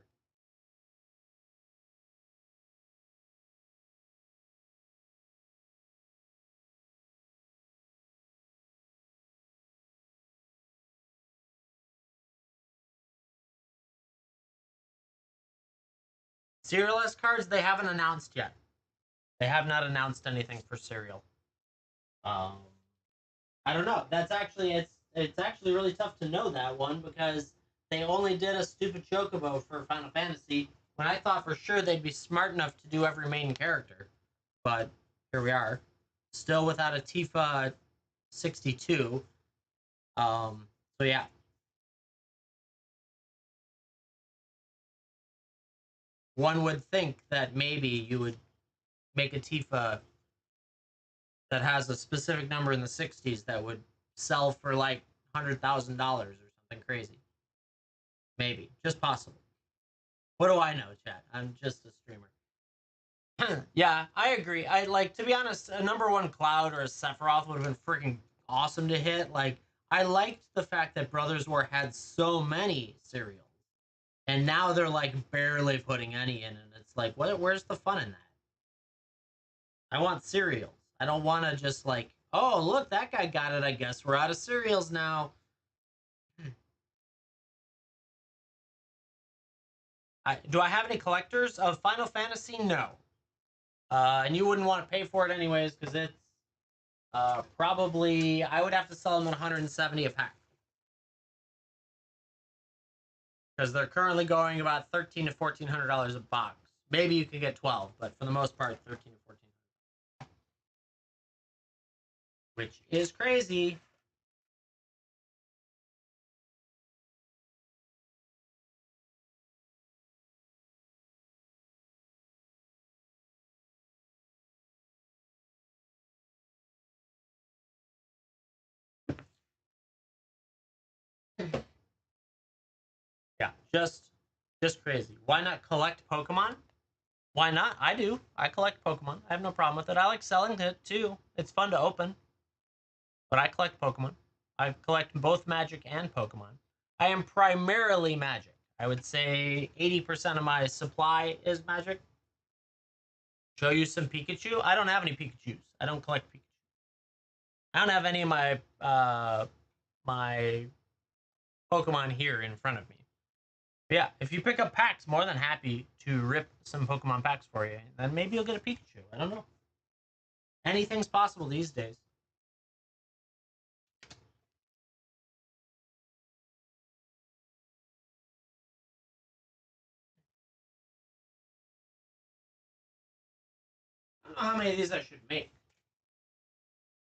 Serial cards, they haven't announced yet. They have not announced anything for Serial. Um, I don't know. That's actually it's actually really tough to know that one because they only did a stupid chocobo for Final Fantasy when I thought for sure they'd be smart enough to do every main character. But here we are, still without a Tifa 62. So yeah, one would think that maybe you would make a Tifa that has a specific number in the 60s that would sell for like $100,000 or something crazy. Maybe, just possible. What do I know, chat? I'm just a streamer. Yeah, I agree. I like to be honest, a number one Cloud or a Sephiroth would have been freaking awesome to hit. Like, I liked the fact that Brothers War had so many serials, and now they're like barely putting any in, and it's like, what? Where's the fun in that? I want cereals. I don't want to just like, oh look, that guy got it. I guess we're out of cereals now. Do I have any collectors of Final Fantasy? No. And you wouldn't want to pay for it anyways because it's probably I would have to sell them at 170 a pack because they're currently going about $1,300 to $1,400 a box. Maybe you could get 12, but for the most part, 13 to 14, which is crazy. Yeah, just crazy. Why not collect Pokemon? Why not? I do. I collect Pokemon. I have no problem with it. I like selling it too. It's fun to open. But I collect Pokemon. I collect both Magic and Pokemon. I am primarily Magic. I would say 80% of my supply is Magic. Show you some Pikachu. I don't have any Pikachus. I don't collect Pikachu. I don't have any of my Pokemon here in front of me. But yeah, if you pick up packs, more than happy to rip some Pokemon packs for you. Then maybe you'll get a Pikachu. I don't know. Anything's possible these days. I don't know how many of these I should make.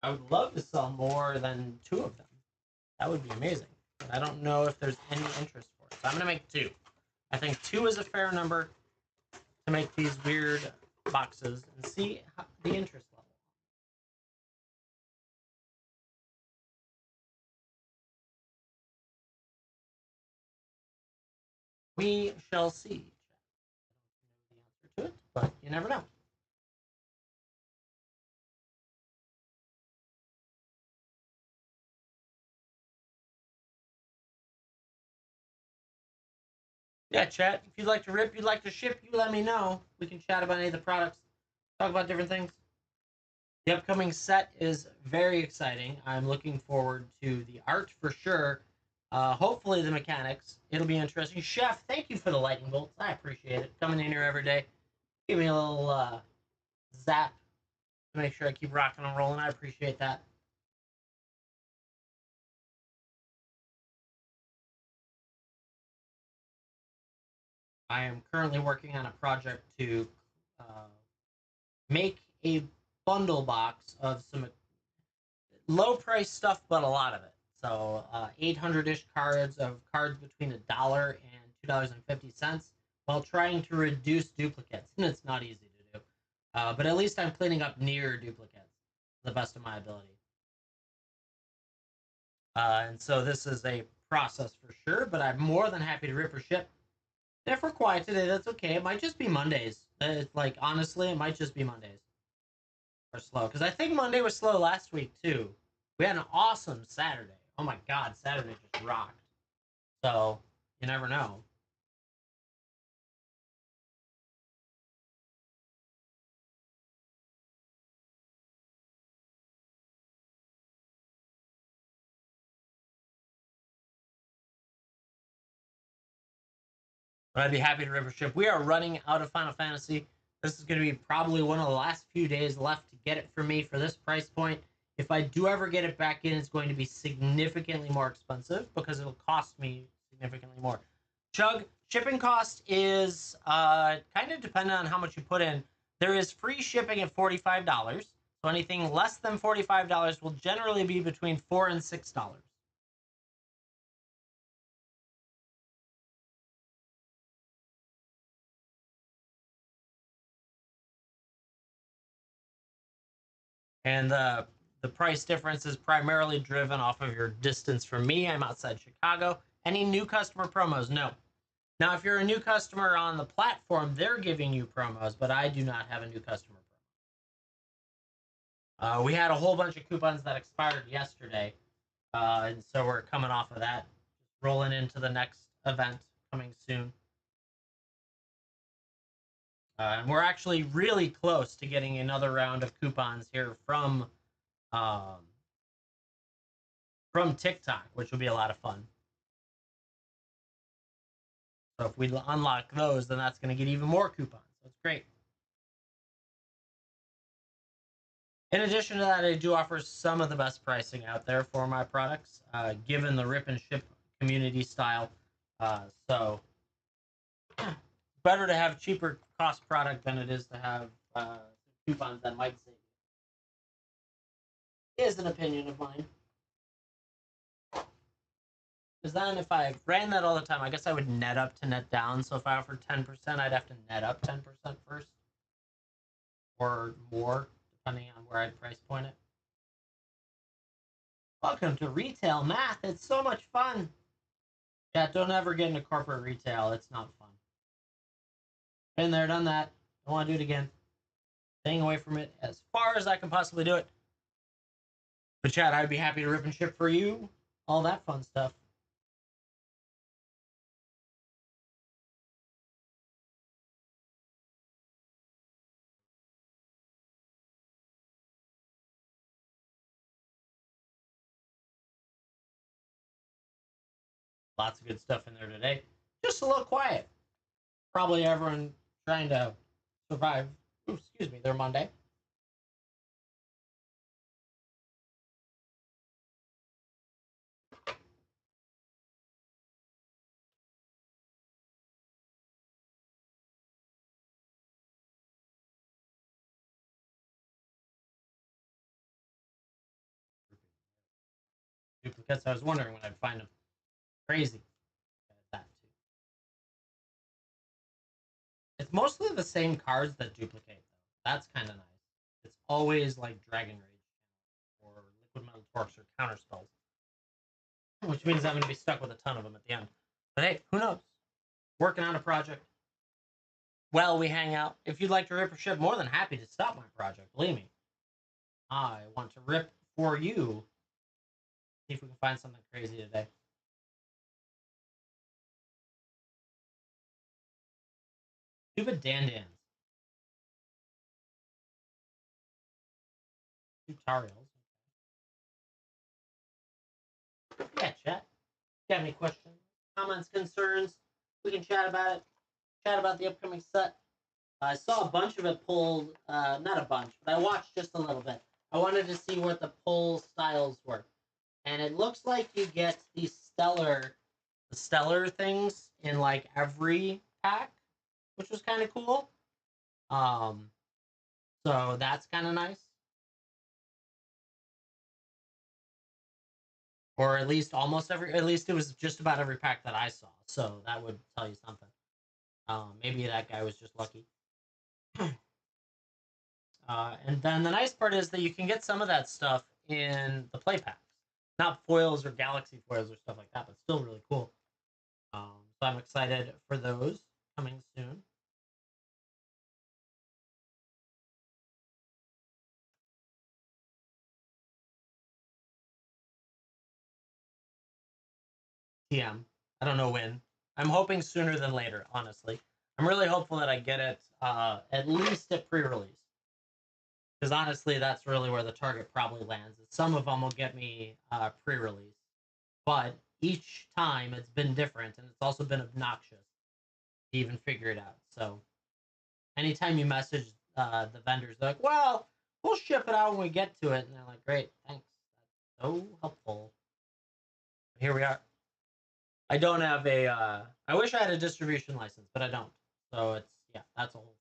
I would love to sell more than two of them. That would be amazing. But I don't know if there's any interest for it. So I'm going to make two. I think two is a fair number to make these weird boxes and see the interest level. We shall see. I don't know the answer to it, but you never know. Yeah, chat. If you'd like to rip, you'd like to ship, you let me know. We can chat about any of the products, talk about different things. The upcoming set is very exciting. I'm looking forward to the art for sure. Hopefully the mechanics. It'll be interesting. Chef, thank you for the lightning bolts. I appreciate it. Coming in here every day. Give me a little zap to make sure I keep rocking and rolling. I appreciate that. I am currently working on a project to make a bundle box of some low price stuff, but a lot of it. So 800-ish cards of cards between $1 and $2.50 while trying to reduce duplicates. And it's not easy to do. But at least I'm cleaning up near duplicates to the best of my ability. And so this is a process for sure, but I'm more than happy to rip or ship. If we're quiet today, that's okay. It might just be Mondays. It's like, honestly, it might just be Mondays are slow. Because I think Monday was slow last week, too. We had an awesome Saturday. Oh my God, Saturday just rocked. So, you never know. but I'd be happy to rip or ship. We are running out of Final Fantasy. This is going to be probably one of the last few days left to get it for me for this price point. If I do ever get it back in, it's going to be significantly more expensive because it'll cost me significantly more. Chug, shipping cost is kind of dependent on how much you put in. There is free shipping at $45. So anything less than $45 will generally be between $4 and $6. And the price difference is primarily driven off of your distance from me. I'm outside Chicago. Any new customer promos? No. Now, if you're a new customer on the platform, they're giving you promos, but I do not have a new customer promo. We had a whole bunch of coupons that expired yesterday, and so we're coming off of that, rolling into the next event coming soon. And we're actually really close to getting another round of coupons here um, from TikTok, which will be a lot of fun. So if we unlock those, then that's going to get even more coupons. That's great. In addition to that, I do offer some of the best pricing out there for my products, given the rip and ship community style. So better to have cheaper cost product than it is to have coupons that might save you. Is an opinion of mine. Because then if I ran that all the time, I guess I would net up to net down. So if I offered 10%, I'd have to net up 10% first. Or more, depending on where I'd price point it. Welcome to Retail Math. It's so much fun. Yeah, don't ever get into corporate retail. It's not fun. Been there, done that. Don't want to do it again. Staying away from it as far as I can possibly do it. But Chad, I'd be happy to rip and ship for you. All that fun stuff. Lots of good stuff in there today. Just a little quiet. Probably everyone trying to survive. Ooh, excuse me, their Monday. Duplicates. I was wondering when I'd find them. Crazy. That too. It's mostly the same cards that duplicate, though. That's kind of nice. It's always like Dragon Rage or Liquid Metal Torques or Counter Spells, which means I'm going to be stuck with a ton of them at the end. But hey, who knows? Working on a project. Well, we hang out. If you'd like to rip or ship, more than happy to stop my project. Believe me. I want to rip for you. See if we can find something crazy today. Stupid Dandans. Tutorials. Yeah, chat. If you have any questions, comments, concerns, we can chat about it. Chat about the upcoming set. I saw a bunch of it pulled, not a bunch, but I watched just a little bit. I wanted to see what the pull styles were. And it looks like you get the stellar things in like every pack, which was kind of cool. So that's kind of nice. Or at least at least it was just about every pack that I saw. So that would tell you something. Maybe that guy was just lucky. And then the nice part is that you can get some of that stuff in the play packs. Not foils or galaxy foils or stuff like that, but still really cool. So I'm excited for those coming soon. TM. I don't know when. I'm hoping sooner than later, honestly. I'm really hopeful that I get it at least at pre-release. Because honestly, that's really where the target probably lands. Some of them will get me pre-release. But each time it's been different, and it's also been obnoxious. to even figure it out. So anytime you message the vendors, they're like, well, we'll ship it out when we get to it. And they're like, great, thanks. That's so helpful. Here we are. I don't have a, I wish I had a distribution license, but I don't. So it's, yeah, that's a whole thing.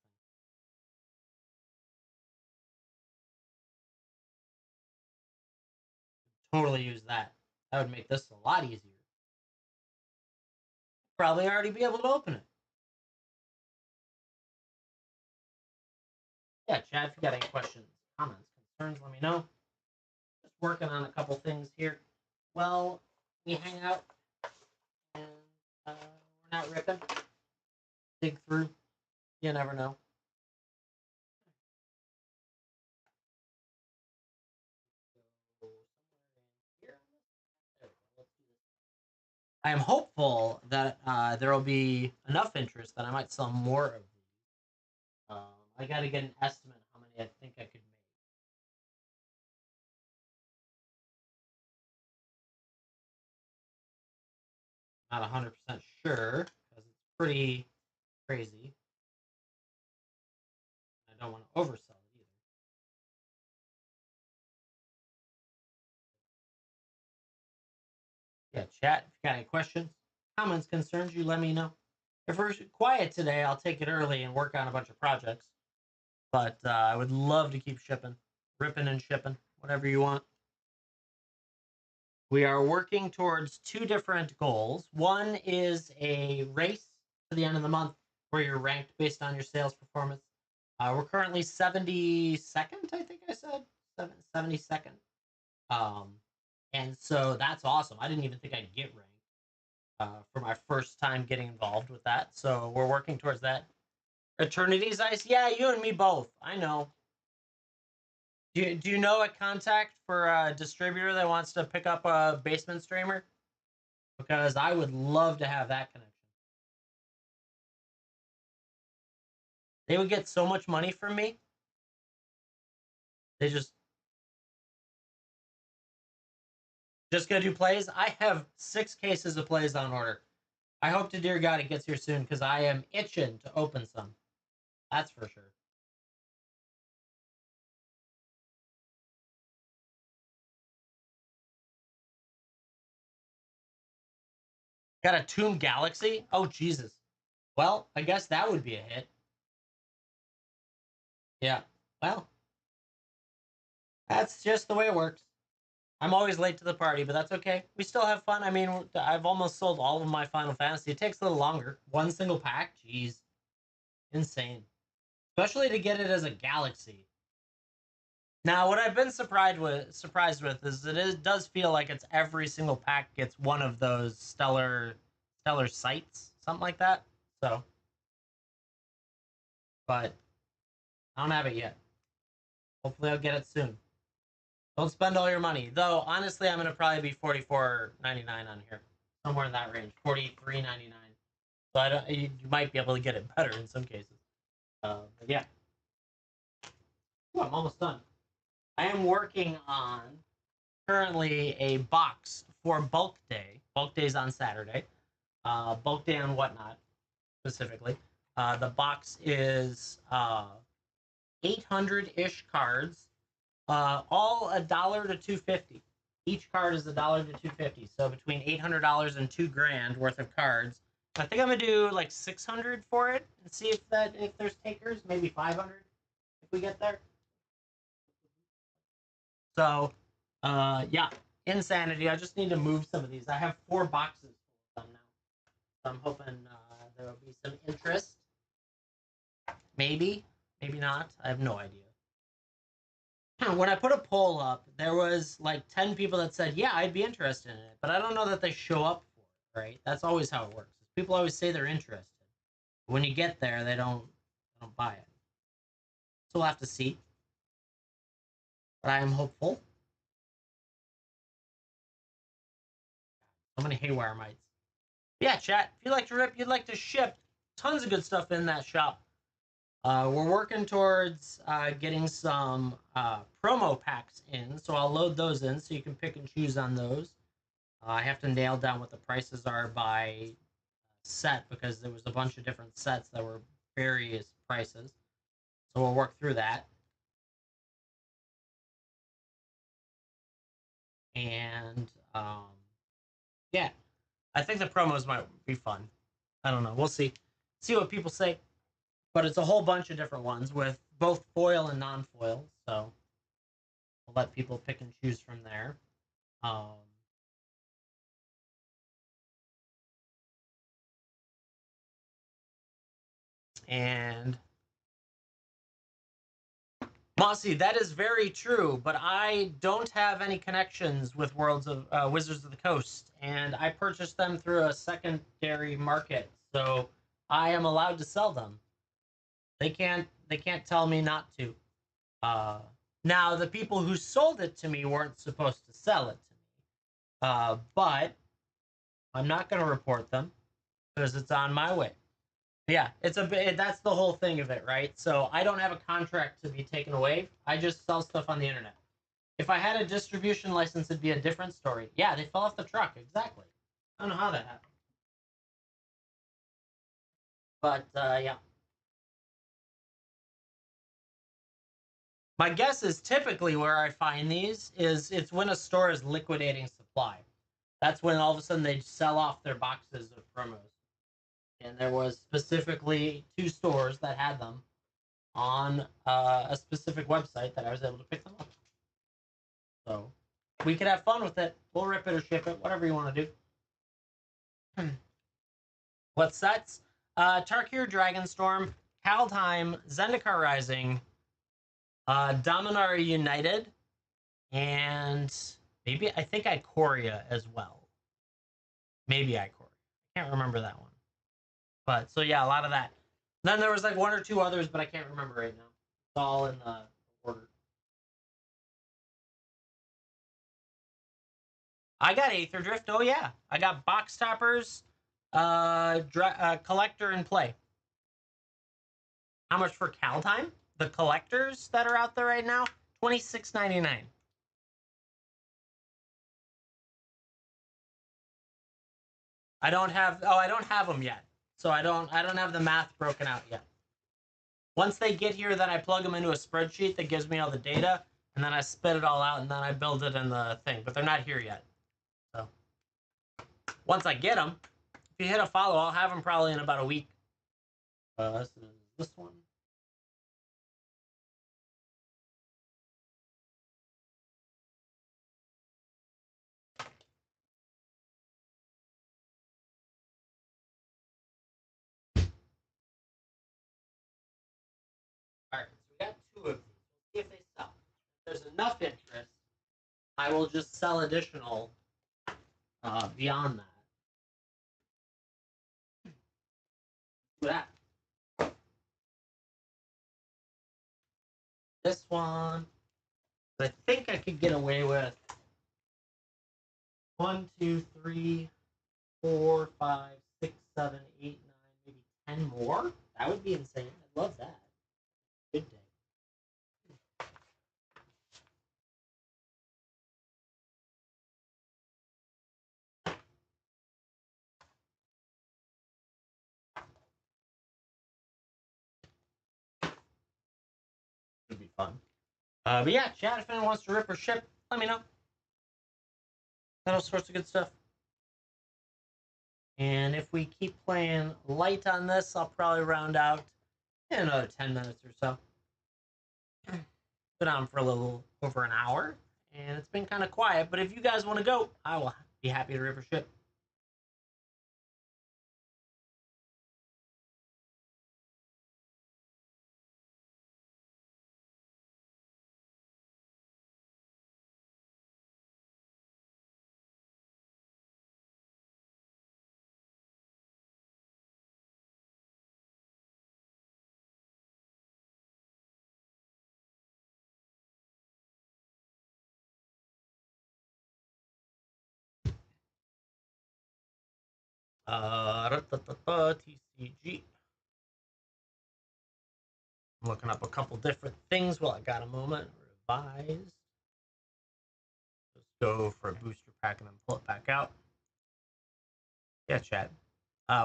Totally use that. That would make this a lot easier. Probably already be able to open it. Yeah, Chad, if you got any questions, comments, concerns, let me know. Just working on a couple things here. Well, we hang out and we're not ripping. Dig through. You never know. I am hopeful that there will be enough interest that I might sell more of these. I got to get an estimate how many I think I could make. Not 100% sure because it's pretty crazy. I don't want to oversell it either. Yeah, chat. If you got any questions, comments, concerns, you let me know. If we're quiet today, I'll take it early and work on a bunch of projects. But I would love to keep shipping, ripping and shipping, whatever you want. We are working towards two different goals. One is a race to the end of the month where you're ranked based on your sales performance. We're currently 72nd, I think I said, 72nd. And so that's awesome. I didn't even think I'd get ranked for my first time getting involved with that. So we're working towards that. Eternity's Ice? Yeah, you and me both. I know. Do you know a contact for a distributor that wants to pick up a basement streamer? Because I would love to have that connection. They would get so much money from me. They just gonna do plays. I have 6 cases of plays on order. I hope to dear God it gets here soon because I am itching to open some. That's for sure. Got a Tomb Galaxy? Oh Jesus. Well, I guess that would be a hit. Yeah. Well, that's just the way it works. I'm always late to the party, but that's okay. We still have fun. I mean, I've almost sold all of my Final Fantasy. It takes a little longer. One single pack? Jeez. Insane. Especially to get it as a galaxy. Now, what I've been surprised with is that it does feel like it's every single pack gets one of those stellar sights, something like that. So, but I don't have it yet. Hopefully, I'll get it soon. Don't spend all your money, though. Honestly, I'm gonna probably be $44.99 on here, somewhere in that range, $43.99. So I don't. You might be able to get it better in some cases. But yeah. Ooh, I'm almost done. I am working on currently a box for bulk day. Bulk day is on Saturday. Bulk day on whatnot specifically. The box is 800-ish cards, all $1 to $250. Each card is $1 to $250. So between $800 and $2,000 worth of cards. I think I'm gonna do like 600 for it and see if there's takers. Maybe 500 if we get there. So, yeah, insanity. I just need to move some of these. I have 4 boxes for them now. So I'm hoping there will be some interest. Maybe, maybe not. I have no idea. When I put a poll up, there was like 10 people that said, yeah, I'd be interested in it. But I don't know that they show up for it, right? That's always how it works. People always say they're interested. When you get there, they don't buy it. So we'll have to see. But I am hopeful. So many haywire mites. Yeah, chat. If you like to rip, you'd like to ship, tons of good stuff in that shop. We're working towards getting some promo packs in, so I'll load those in so you can pick and choose on those. I have to nail down what the prices are by set because there was a bunch of different sets that were various prices. So we'll work through that. And yeah, I think the promos might be fun. I don't know. We'll see. See what people say. But it's a whole bunch of different ones with both foil and non-foil. So we'll let people pick and choose from there. And Mossy, that is very true, but I don't have any connections with Worlds of Wizards of the Coast, and I purchased them through a secondary market, so I am allowed to sell them. They can't tell me not to. Now the people who sold it to me weren't supposed to sell it to me, but I'm not going to report them because it's on my way. Yeah, it's a bit. That's the whole thing of it, right? So I don't have a contract to be taken away. I just sell stuff on the internet. If I had a distribution license, it'd be a different story. Yeah, they fell off the truck. Exactly. I don't know how that happened, but yeah. My guess is typically where I find these is it's when a store is liquidating supply. That's when all of a sudden they sell off their boxes of promos. And there was specifically 2 stores that had them on a specific website that I was able to pick them up. So we could have fun with it. We'll rip it or ship it, whatever you want to do. What sets? Tarkir Dragonstorm, Kaldheim, Zendikar Rising, Dominaria United, and maybe I think Ikoria as well. Maybe Ikoria. I can't remember that one. But so yeah, a lot of that. Then there was like 1 or 2 others, but I can't remember right now. It's all in the order. I got Aether Drift. Oh yeah, I got Box Toppers, Collector, and Play. How much for Kaldheim? The collectors that are out there right now, $26.99. I don't have. Oh, I don't have them yet. So I don't have the math broken out yet. Once they get here, then I plug them into a spreadsheet that gives me all the data, and then I spit it all out, and then I build it in the thing. But they're not here yet. So once I get them, if you hit a follow, I'll have them probably in about a week. This is this one. All right, so we got 2 of these. We'll see if they sell. If there's enough interest, I will just sell additional beyond that. That. This one, I think I could get away with 1, 2, 3, 4, 5, 6, 7, 8, 9, maybe 10 more. That would be insane. I'd love that. Good day. Would be fun. But yeah, chat, if anyone wants to rip or ship, let me know. Got all sorts of good stuff. And if we keep playing light on this, I'll probably round out in another 10 minutes or so. Been on for a little over an hour, and it's been kind of quiet. But if you guys want to go, I will be happy to rip or ship. TCG. I'm looking up a couple different things while I got a moment. Revise. Let's go for a booster pack and then pull it back out. Yeah, chat.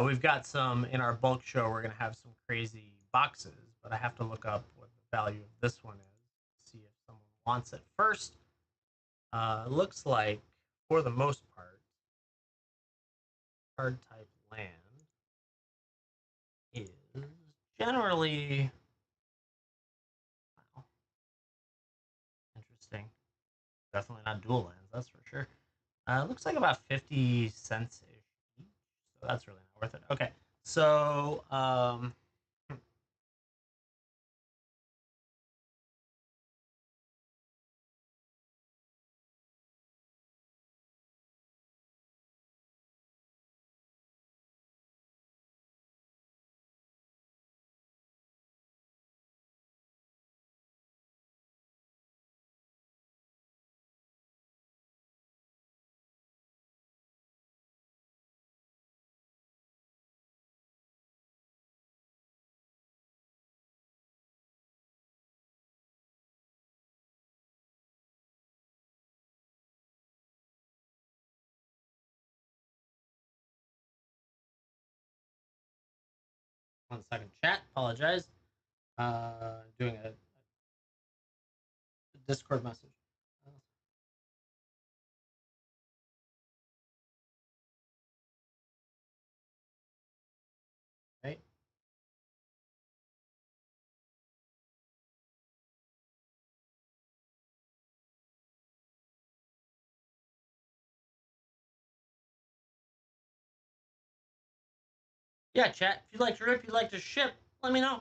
We've got some in our bulk show. We're going to have some crazy boxes, but I have to look up what the value of this one is, see if someone wants it first. Looks like, for the most part, card type land is generally wow, interesting. Definitely not dual lands, that's for sure. Looks like about 50 cents ish, so that's really not worth it. Okay, so 1 second, chat. Apologize. Doing a Discord message. Right. Yeah, chat. If you'd like to rip, you'd like to ship, let me know.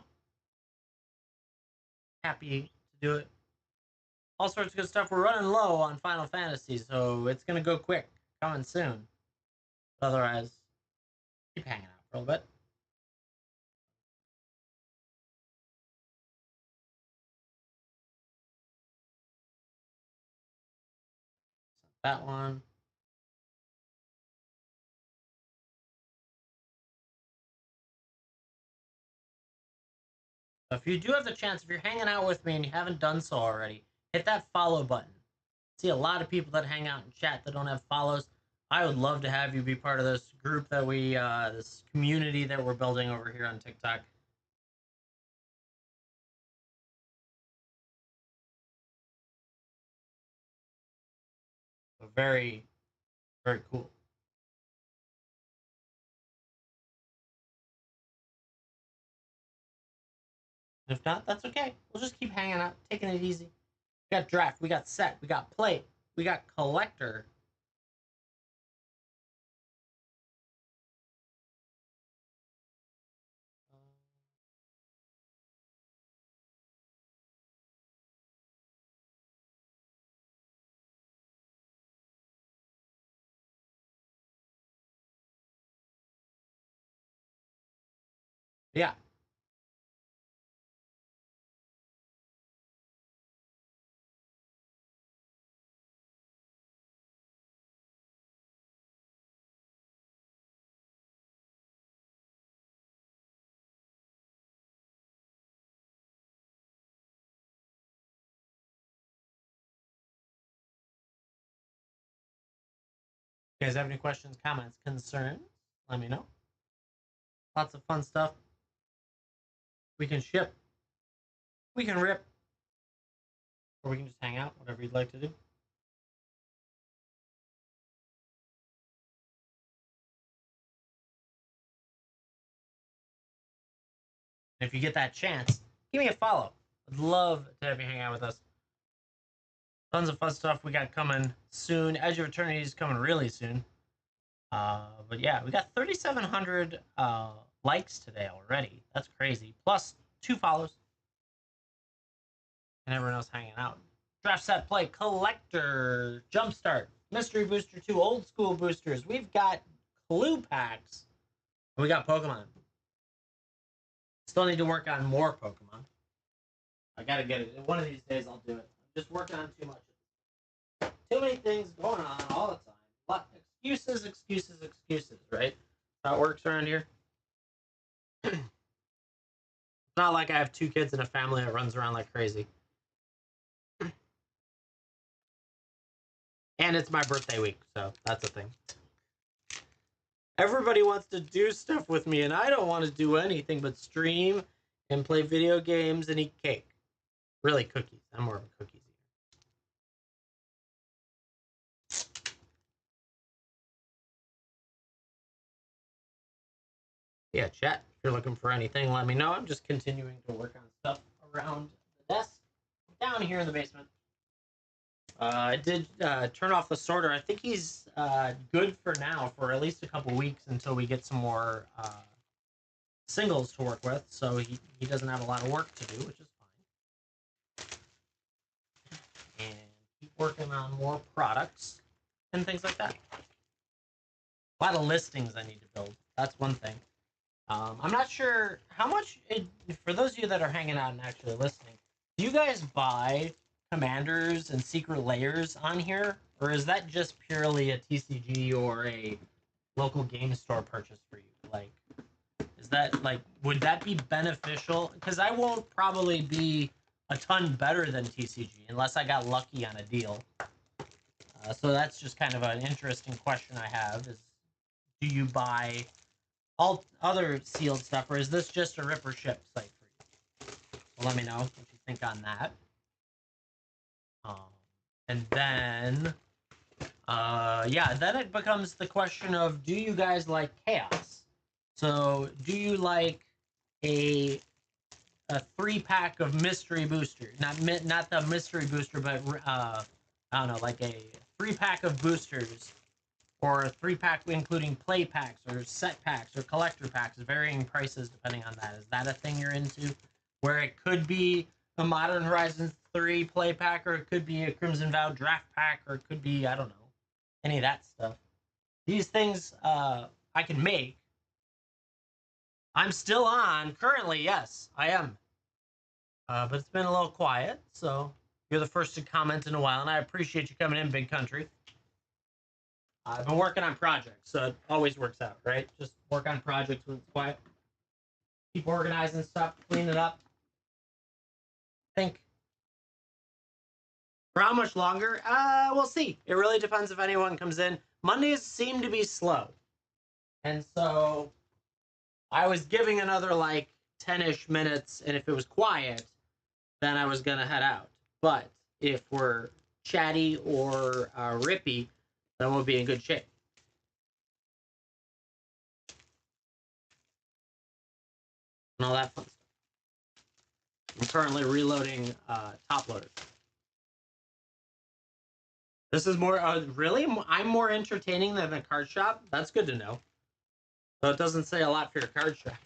Happy to do it. All sorts of good stuff. We're running low on Final Fantasy, so it's gonna go quick. Coming soon. Otherwise, keep hanging out for a little bit. That one. So if you do have the chance, if you're hanging out with me and you haven't done so already, hit that follow button. I see a lot of people that hang out in chat that don't have follows. I would love to have you be part of this group that this community that we're building over here on TikTok. So very, very cool. If not, that's okay. We'll just keep hanging out, taking it easy. We got draft, we got set, we got play, we got collector. Yeah. You guys have any questions, comments, concerns? Let me know. Lots of fun stuff. We can ship. We can rip. Or we can just hang out, whatever you'd like to do. And if you get that chance, give me a follow. I'd love to have you hang out with us. Tons of fun stuff we got coming soon. Edge of Eternity is coming really soon. But yeah, we got 3,700 likes today already. That's crazy. Plus 2 follows. And everyone else hanging out. Draft set play, collector, jumpstart, mystery booster 2, old school boosters. We've got clue packs. We got Pokemon. Still need to work on more Pokemon. I gotta get it. One of these days I'll do it. I'm just working on too much. Too many things going on all the time. But excuses, excuses, excuses, right? How it works around here. It's not like I have 2 kids and a family that runs around like crazy. And it's my birthday week, so that's a thing. Everybody wants to do stuff with me, and I don't want to do anything but stream and play video games and eat cake. Really, cookies. I'm more of a cookies eater. Yeah, chat. If you're looking for anything, let me know. I'm just continuing to work on stuff around the desk down here in the basement. I did turn off the sorter. I think he's good for now for at least a couple weeks until we get some more singles to work with. So he doesn't have a lot of work to do, which is fine. And keep working on more products and things like that. A lot of listings I need to build. That's one thing. I'm not sure how much, for those of you that are hanging out and actually listening, do you guys buy commanders and secret layers on here? Or is that just purely a TCG or a local game store purchase for you? Like, is that, like, would that be beneficial? Because I won't probably be a ton better than TCG unless I got lucky on a deal. So that's just kind of an interesting question I have is, do you buy all other sealed stuff, or is this just a rip or ship site for you? So let me know what you think on that. And then, yeah, then it becomes the question of, do you guys like chaos? So do you like a 3-pack of mystery booster? Not the mystery booster, but I don't know, like a 3-pack of boosters, or a 3-pack including play packs or set packs or collector packs, varying prices depending on that. Is that a thing you're into? Where it could be a Modern Horizons 3 play pack, or it could be a Crimson Vow draft pack, or it could be, I don't know, any of that stuff. These things I can make. I'm still on currently, yes, I am. But it's been a little quiet, so you're the first to comment in a while, and I appreciate you coming in, Big Country. I've been working on projects, so it always works out, right? Just work on projects when it's quiet. Keep organizing stuff, clean it up. Think. For how much longer? We'll see. It really depends if anyone comes in. Mondays seem to be slow. And so I was giving another like 10-ish minutes, and if it was quiet, then I was going to head out. But if we're chatty or rippy, then we'll be in good shape. And all that fun stuff. I'm currently reloading top loaders. This is more, really? I'm more entertaining than a card shop? That's good to know. So it doesn't say a lot for your card shop.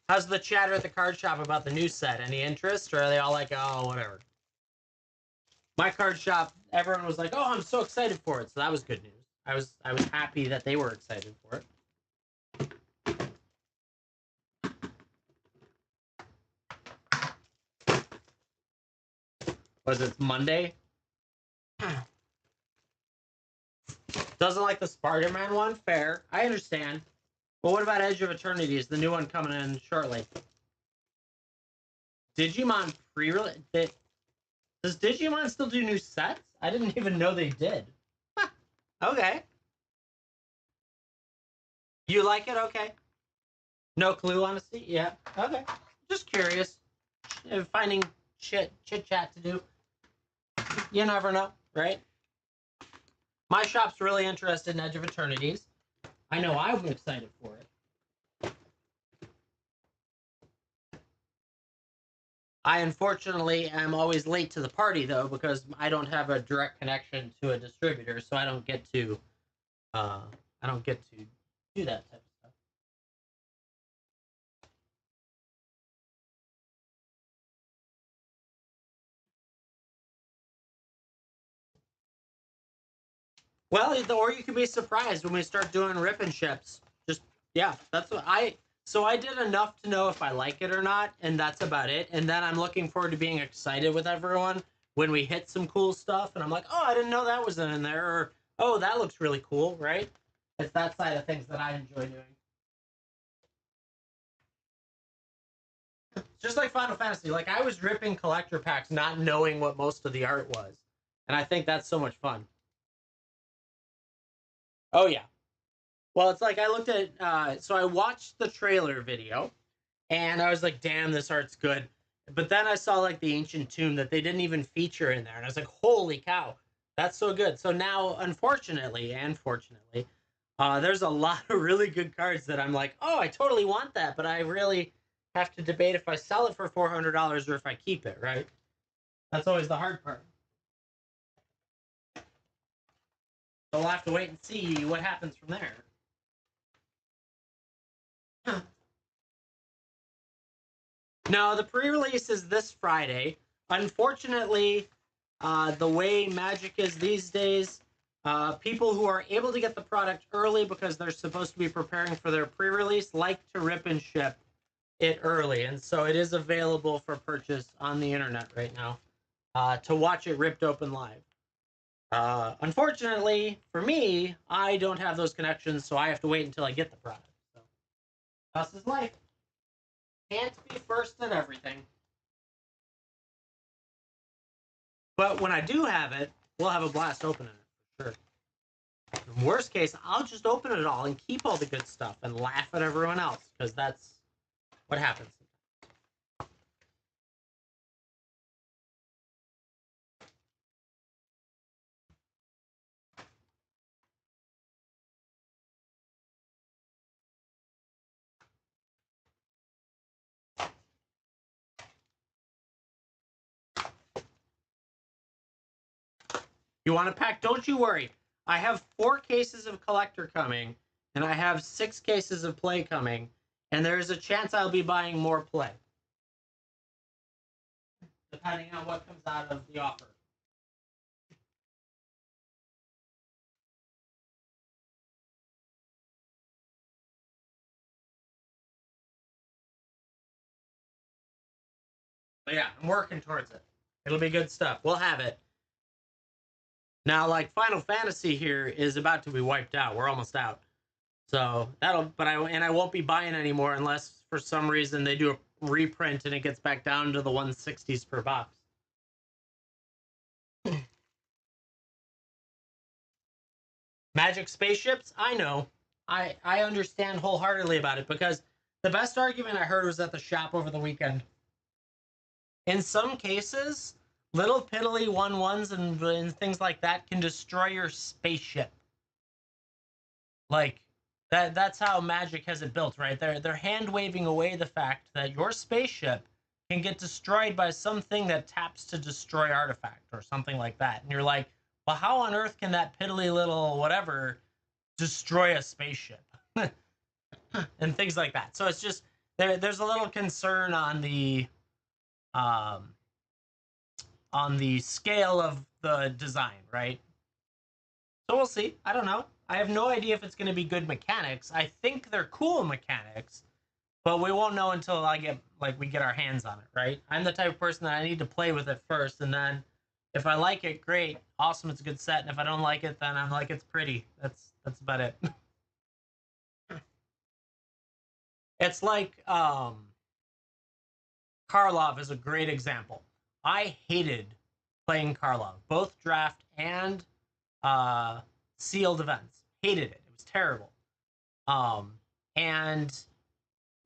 How's the chatter at the card shop about the new set? Any interest? Or are they all like, oh, whatever? My card shop, everyone was like, oh, I'm so excited for it. So that was good news. I was happy that they were excited for it. Was it Monday? Doesn't like the Spider-Man one? Fair. I understand. But what about Edge of Eternity? Is the new one coming in shortly? Digimon pre-release? Does Digimon still do new sets? I didn't even know they did. Okay. You like it? Okay. No clue, honestly? Yeah. Okay. Just curious. Finding chit-chat to do. You never know, right? My shop's really interested in Edge of Eternities. I know I'm excited for it. I unfortunately am always late to the party though, because I don't have a direct connection to a distributor, so I don't get to do that type of stuff. Well, or you could be surprised when we start doing rip and ships. Just, yeah, that's what so I did enough to know if I like it or not, and that's about it. And then I'm looking forward to being excited with everyone when we hit some cool stuff, and I'm like, oh, I didn't know that was in there, or oh, that looks really cool, right? It's that side of things that I enjoy doing. Just like Final Fantasy, like I was ripping collector packs not knowing what most of the art was. And I think that's so much fun. Oh yeah. Well, it's like I looked at so I watched the trailer video and I was like, damn, this art's good. But then I saw like the ancient tomb that they didn't even feature in there, and I was like, holy cow, that's so good. So now, unfortunately and fortunately, there's a lot of really good cards that I'm like, oh, I totally want that, but I really have to debate if I sell it for $400 or if I keep it, right? That's always the hard part. So we'll have to wait and see what happens from there. No, the pre-release is this Friday. Unfortunately, the way Magic is these days, people who are able to get the product early because they're supposed to be preparing for their pre-release like to rip and ship it early, and so it is available for purchase on the internet right now to watch it ripped open live. Unfortunately for me, I don't have those connections, so I have to wait until I get the product. So that's his life. Can't be first at everything. But when I do have it, we'll have a blast opening it for sure. In worst case, I'll just open it all and keep all the good stuff and laugh at everyone else because that's what happens. You want to pack? Don't you worry. I have 4 cases of collector coming, and I have 6 cases of play coming, and there is a chance I'll be buying more play, depending on what comes out of the offer. But yeah, I'm working towards it. It'll be good stuff. We'll have it. Now, like Final Fantasy here is about to be wiped out. We're almost out. So I won't be buying anymore unless for some reason they do a reprint and it gets back down to the 160s per box. Magic spaceships, I know. I understand wholeheartedly about it because the best argument I heard was at the shop over the weekend. In some cases, little piddly 1/1s and things like that can destroy your spaceship. Like that's how Magic has it built, right? They're hand waving away the fact that your spaceship can get destroyed by something that taps to destroy artifact or something like that. And you're like, well, how on earth can that piddly little whatever destroy a spaceship? And things like that. So it's just there's a little concern um on the scale of the design, right? So we'll see. I don't know. I have no idea if it's going to be good mechanics. I think they're cool mechanics, but we won't know until we get our hands on it, right? I'm the type of person that I need to play with it first, and then if I like it, great, awesome, it's a good set. And if I don't like it, then I'm like, it's pretty. That's about it. It's like Karlov is a great example. I hated playing Karlov, both draft and uh, sealed events. Hated it. It was terrible. Um, and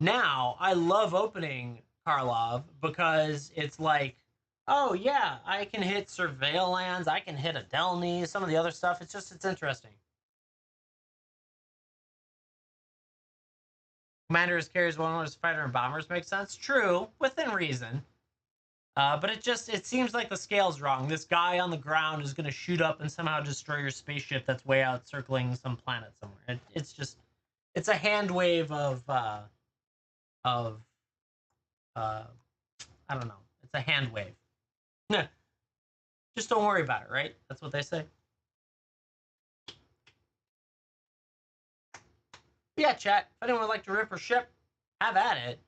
now I love opening Karlov because it's like, oh yeah, I can hit Surveil lands, I can hit Adelny, some of the other stuff. It's interesting. Commanders, carriers, one fighter, and bombers make sense. True, within reason. But it seems like the scale's wrong. This guy on the ground is going to shoot up and somehow destroy your spaceship that's way out circling some planet somewhere. It's a hand wave of I don't know. It's a hand wave. Just don't worry about it, right? That's what they say. But yeah, chat. If anyone would like to rip or ship, have at it.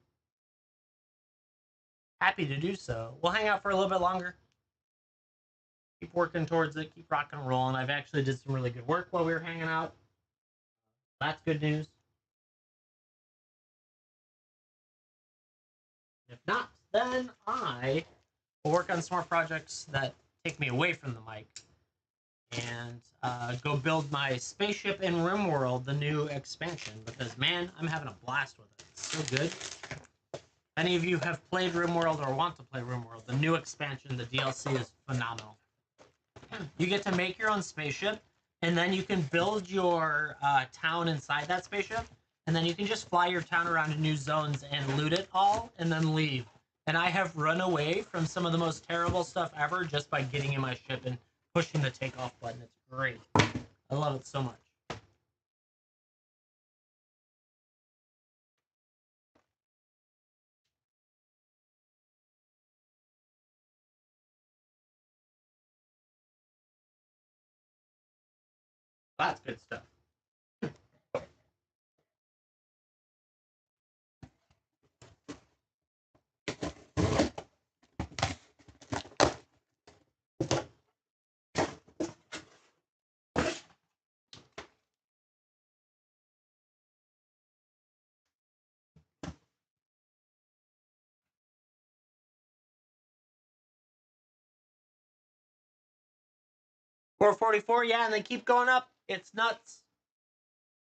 Happy to do so. We'll hang out for a little bit longer. Keep working towards it. Keep rocking and rolling. I've actually did some really good work while we were hanging out. That's good news. If not, then I will work on some more projects that take me away from the mic. and go build my spaceship in RimWorld, the new expansion, because man, I'm having a blast with it. It's so good. Any of you have played RimWorld or want to play RimWorld, the new expansion, the DLC is phenomenal. You get to make your own spaceship, and then you can build your town inside that spaceship, and then you can just fly your town around to new zones and loot it all, and then leave. And I have run away from some of the most terrible stuff ever just by getting in my ship and pushing the takeoff button. It's great. I love it so much. That's good stuff. 444, yeah, and they keep going up. It's nuts.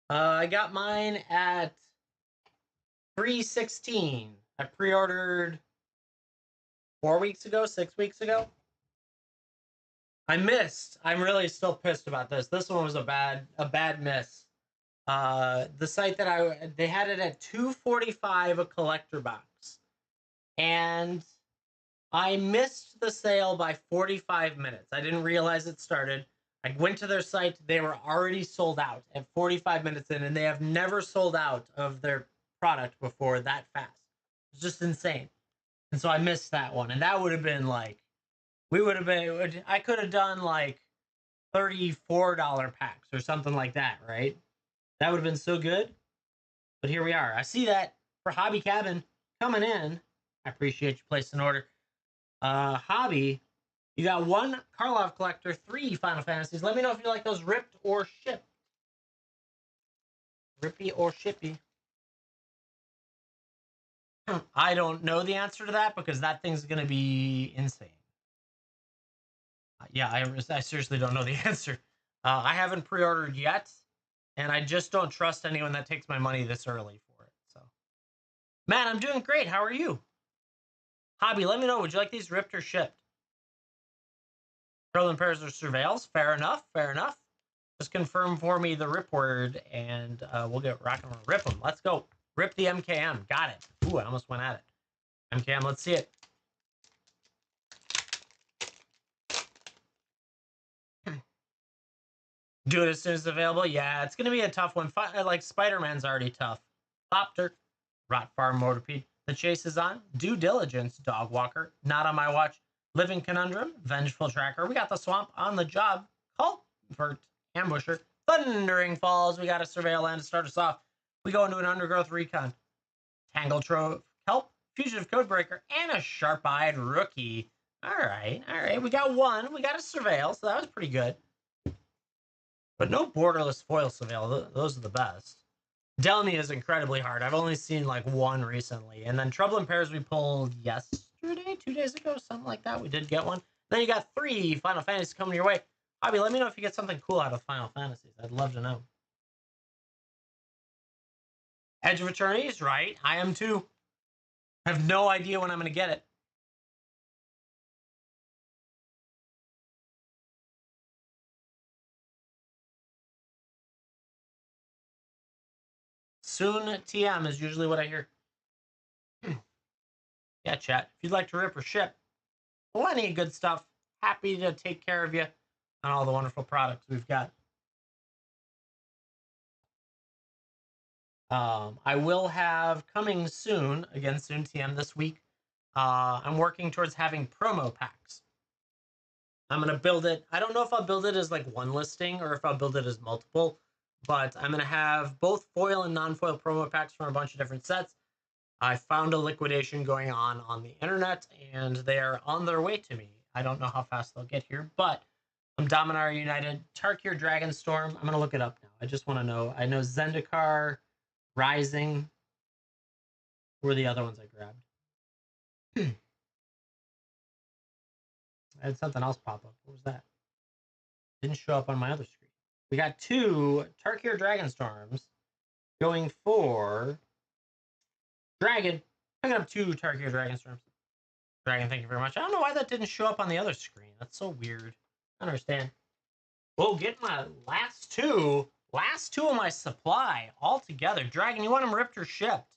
I got mine at 316. I pre-ordered 4 weeks ago, 6 weeks ago. I missed. I'm really still pissed about this. This one was a bad miss. The site that they had it at 245 a collector box, and I missed the sale by 45 minutes. I didn't realize it started. I went to their site. They were already sold out at 45 minutes in, and they have never sold out of their product before that fast. It's just insane. And so I missed that one. And that would have been like, I could have done like $34 packs or something like that, right? That would have been so good. But here we are. I see that for Hobby Cabin coming in. I appreciate you placing an order. Hobby, you got 1 Karlov collector, 3 Final Fantasies. Let me know if you like those ripped or shipped. Rippy or shippy. I don't know the answer to that because that thing's going to be insane. Yeah, I seriously don't know the answer. I haven't pre-ordered yet, and I just don't trust anyone that takes my money this early for it. So, Matt, I'm doing great. How are you? Hobby, let me know. Would you like these ripped or shipped? Pearl and Pairs or Surveils? Fair enough. Fair enough. Just confirm for me the rip word, and we'll get rocking. Rip them. Let's go. Rip the MKM. Got it. Ooh, I almost went at it. MKM, let's see it. Do it as soon as it's available. Yeah, it's going to be a tough one. Like Spider-Man's already tough. Thopter, Rot Farm Motorpede. The Chase is on. Due Diligence, Dog Walker. Not on my watch. Living Conundrum, Vengeful Tracker. We got the Swamp on the job. Culvert, Ambusher. Thundering Falls. We got a Surveil Land to start us off. We go into an Undergrowth Recon. Tangle Trove, Kelp, Fugitive Codebreaker, and a Sharp-Eyed Rookie. All right, all right. We got one. We got a Surveil, so that was pretty good. But no borderless foil Surveil. Those are the best. Delny is incredibly hard. I've only seen like one recently. And then Trouble in Pairs we pulled yesterday, 2 days ago, something like that. We did get one. Then you got 3 Final Fantasies coming your way. Bobby, let me know if you get something cool out of Final Fantasies. I'd love to know. Edge of Eternities, right? I am too. I have no idea when I'm going to get it. Soon TM is usually what I hear. Yeah, chat. If you'd like to rip or ship, plenty of good stuff. Happy to take care of you on all the wonderful products we've got. I will have coming soon, again, soon TM this week. I'm working towards having promo packs. I'm going to build it. I don't know if I'll build it as like one listing or if I'll build it as multiple, but I'm going to have both foil and non-foil promo packs from a bunch of different sets. I found a liquidation going on the internet, and they are on their way to me. I don't know how fast they'll get here, but I'm Dominar United, Tarkir Dragonstorm. I'm going to look it up now. I just want to know. I know Zendikar, Rising were the other ones I grabbed. I had something else pop up. What was that? Didn't show up on my other screen. We got 2 Tarkir Dragonstorms going for Dragon. Picking up 2 Tarkir Dragonstorms. Dragon, thank you very much. I don't know why that didn't show up on the other screen. That's so weird. I don't understand. We'll get my last two of my supply all together. Dragon, you want them ripped or shipped?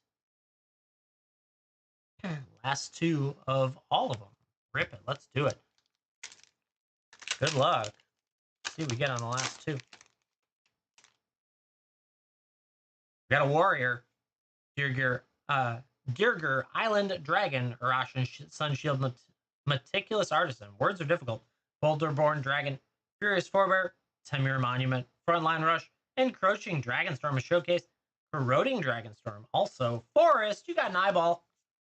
Last 2 of all of them. Rip it. Let's do it. Good luck. Let's see what we get on the last 2. We got a warrior. Dirger Island Dragon, Arashan Sun Shield Meticulous Artisan. Words are difficult. Boulder-born Dragon, Furious Forebear, Temur Monument, Frontline Rush, Encroaching Dragonstorm, a showcase, Corroding Dragonstorm. Also, Forest, you got an eyeball.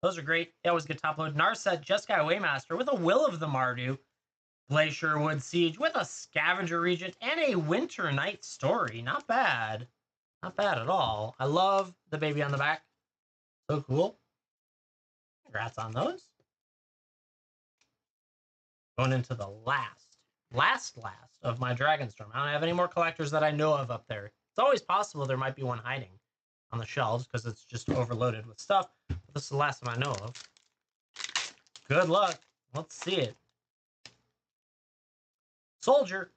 Those are great. They always get top load. Narset, Jeskai Waymaster with a Will of the Mardu, Glacier Wood Siege with a Scavenger Regent, and a Winter Night Story. Not bad. Not bad at all. I love the baby on the back. So cool. Congrats on those. Going into the last of my Dragonstorm. I don't have any more collectors that I know of up there. It's always possible there might be one hiding on the shelves because it's just overloaded with stuff. But this is the last one I know of. Good luck. Let's see it. Soldier,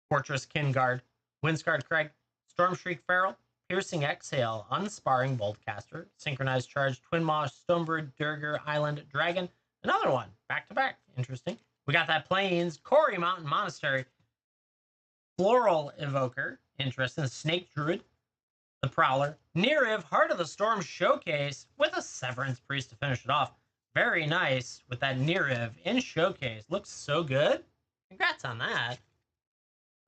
Fortress Kingguard, Windscarred Crag, Stormshriek Feral, Piercing Exhale, Unsparring Boltcaster, Synchronized Charge, Twin Mosh, Stonebird, Durger, Island, Dragon. Another one, back to back. Interesting. We got that Plains, Quarry Mountain Monastery, Floral Evoker. Interesting. Snake Druid, the Prowler, Neriv, Heart of the Storm Showcase with a Severance Priest to finish it off. Very nice with that Neriv in Showcase. Looks so good. Congrats on that.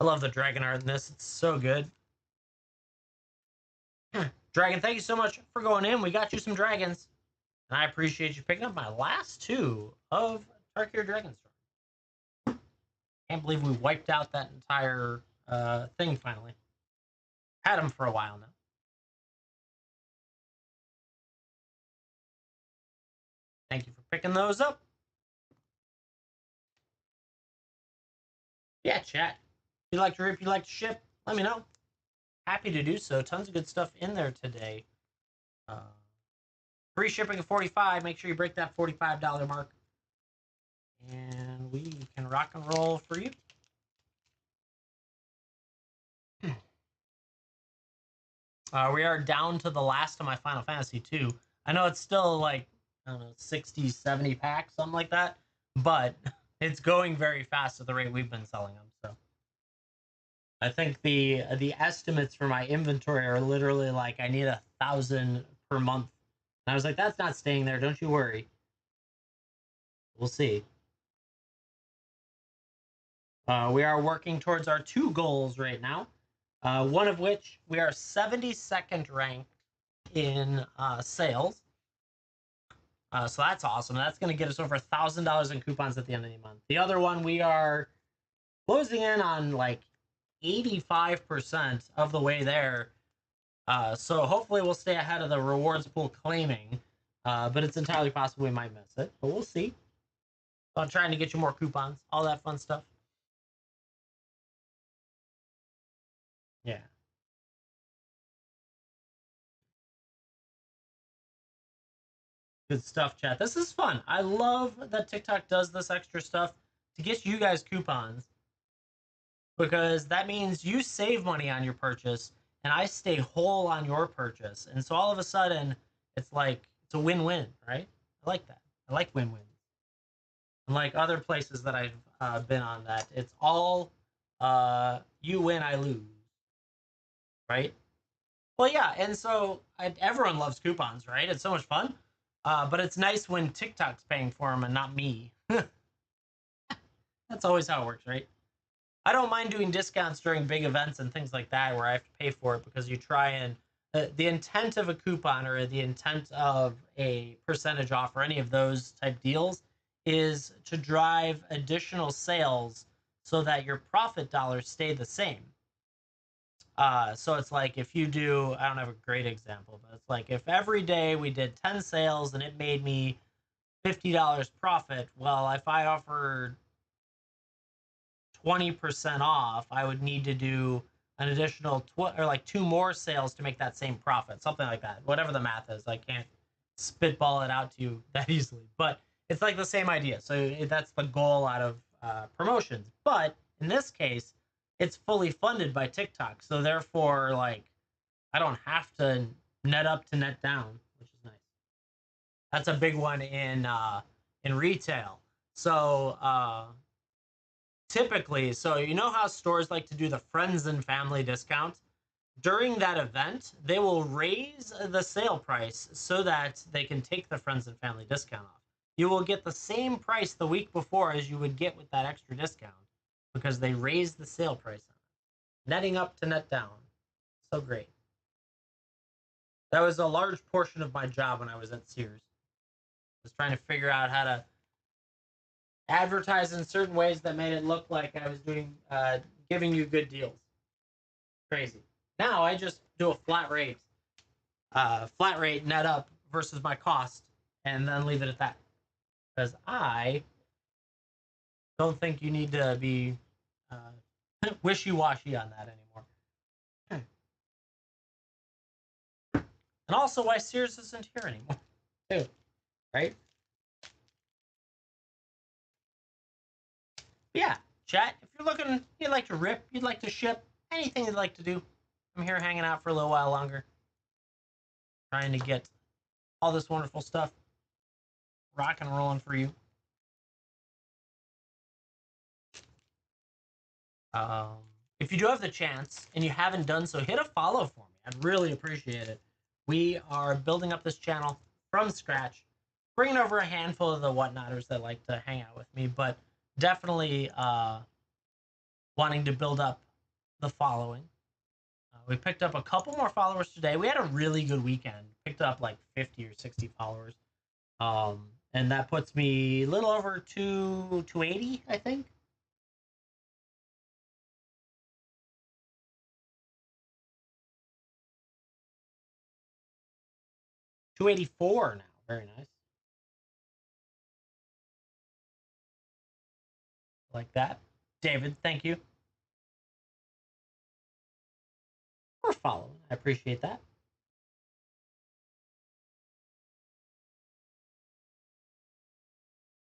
I love the dragon art in this. It's so good. Dragon, thank you so much for going in. We got you some dragons. And I appreciate you picking up my last 2 of Tarkir Dragonstorm. Can't believe we wiped out that entire thing finally. Had them for a while now. Thank you for picking those up. Yeah, chat. If you'd like to rip, if you'd like to ship, let me know. Happy to do so. Tons of good stuff in there today. Free shipping of $45. Make sure you break that $45 mark. And we can rock and roll for you. We are down to the last of my Final Fantasy 2. I know it's still like, I don't know, 60, 70 packs, something like that. But it's going very fast at the rate we've been selling them. So I think the estimates for my inventory are literally like I need 1,000 per month. And I was like, that's not staying there. Don't you worry. We'll see. We are working towards our 2 goals right now. One of which we are 72nd ranked in sales. So that's awesome. That's going to get us over $1,000 in coupons at the end of the month. The other one, we are closing in on like 85% of the way there. So hopefully we'll stay ahead of the rewards pool claiming. But it's entirely possible we might miss it. But we'll see. So I'm trying to get you more coupons. All that fun stuff. Yeah. Good stuff, chat. This is fun. I love that TikTok does this extra stuff to get you guys coupons, because that means you save money on your purchase and I stay whole on your purchase. And so all of a sudden it's like, it's a win-win, right? I like that. I like win-wins. Unlike other places that I've been on, that it's all you win, I lose, right? Well, yeah, and so everyone loves coupons, right? It's so much fun. But it's nice when TikTok's paying for them and not me. That's always how it works, right? I don't mind doing discounts during big events and things like that where I have to pay for it, because you try and the intent of a coupon or the intent of a percentage off or any of those type deals is to drive additional sales so that your profit dollars stay the same. So it's like if you do, I don't have a great example, but it's like if every day we did 10 sales and it made me $50 profit, well, if I offered 20% off, I would need to do an additional or like 2 more sales to make that same profit, something like that. Whatever the math is, I can't spitball it out to you that easily, but it's like the same idea. So that's the goal out of promotions. But in this case, it's fully funded by TikTok, so therefore, like, I don't have to net up to net down, which is nice. That's a big one in retail. So typically, so you know how stores like to do the friends and family discount? During that event, they will raise the sale price so that they can take the friends and family discount off. You will get the same price the week before as you would get with that extra discount because they raised the sale price on it. Netting up to net down. So great. That was a large portion of my job when I was at Sears. I was trying to figure out how to advertise in certain ways that made it look like I was doing giving you good deals. Crazy. Now I just do a flat rate net up versus my cost, and then leave it at that. Because I don't think you need to be wishy-washy on that anymore. And also why Sears isn't here anymore, too, right? But yeah, chat, if you're looking, you'd like to rip, you'd like to ship, anything you'd like to do, I'm here hanging out for a little while longer, trying to get all this wonderful stuff rock and rolling for you. If you do have the chance and you haven't done so, hit a follow for me. I'd really appreciate it. We are building up this channel from scratch, bringing over a handful of the whatnotters that like to hang out with me, but definitely wanting to build up the following. We picked up a couple more followers today. We had a really good weekend. Picked up like 50 or 60 followers. And that puts me a little over 280, I think. $284 now. Very nice. Like that. David, thank you for following. I appreciate that.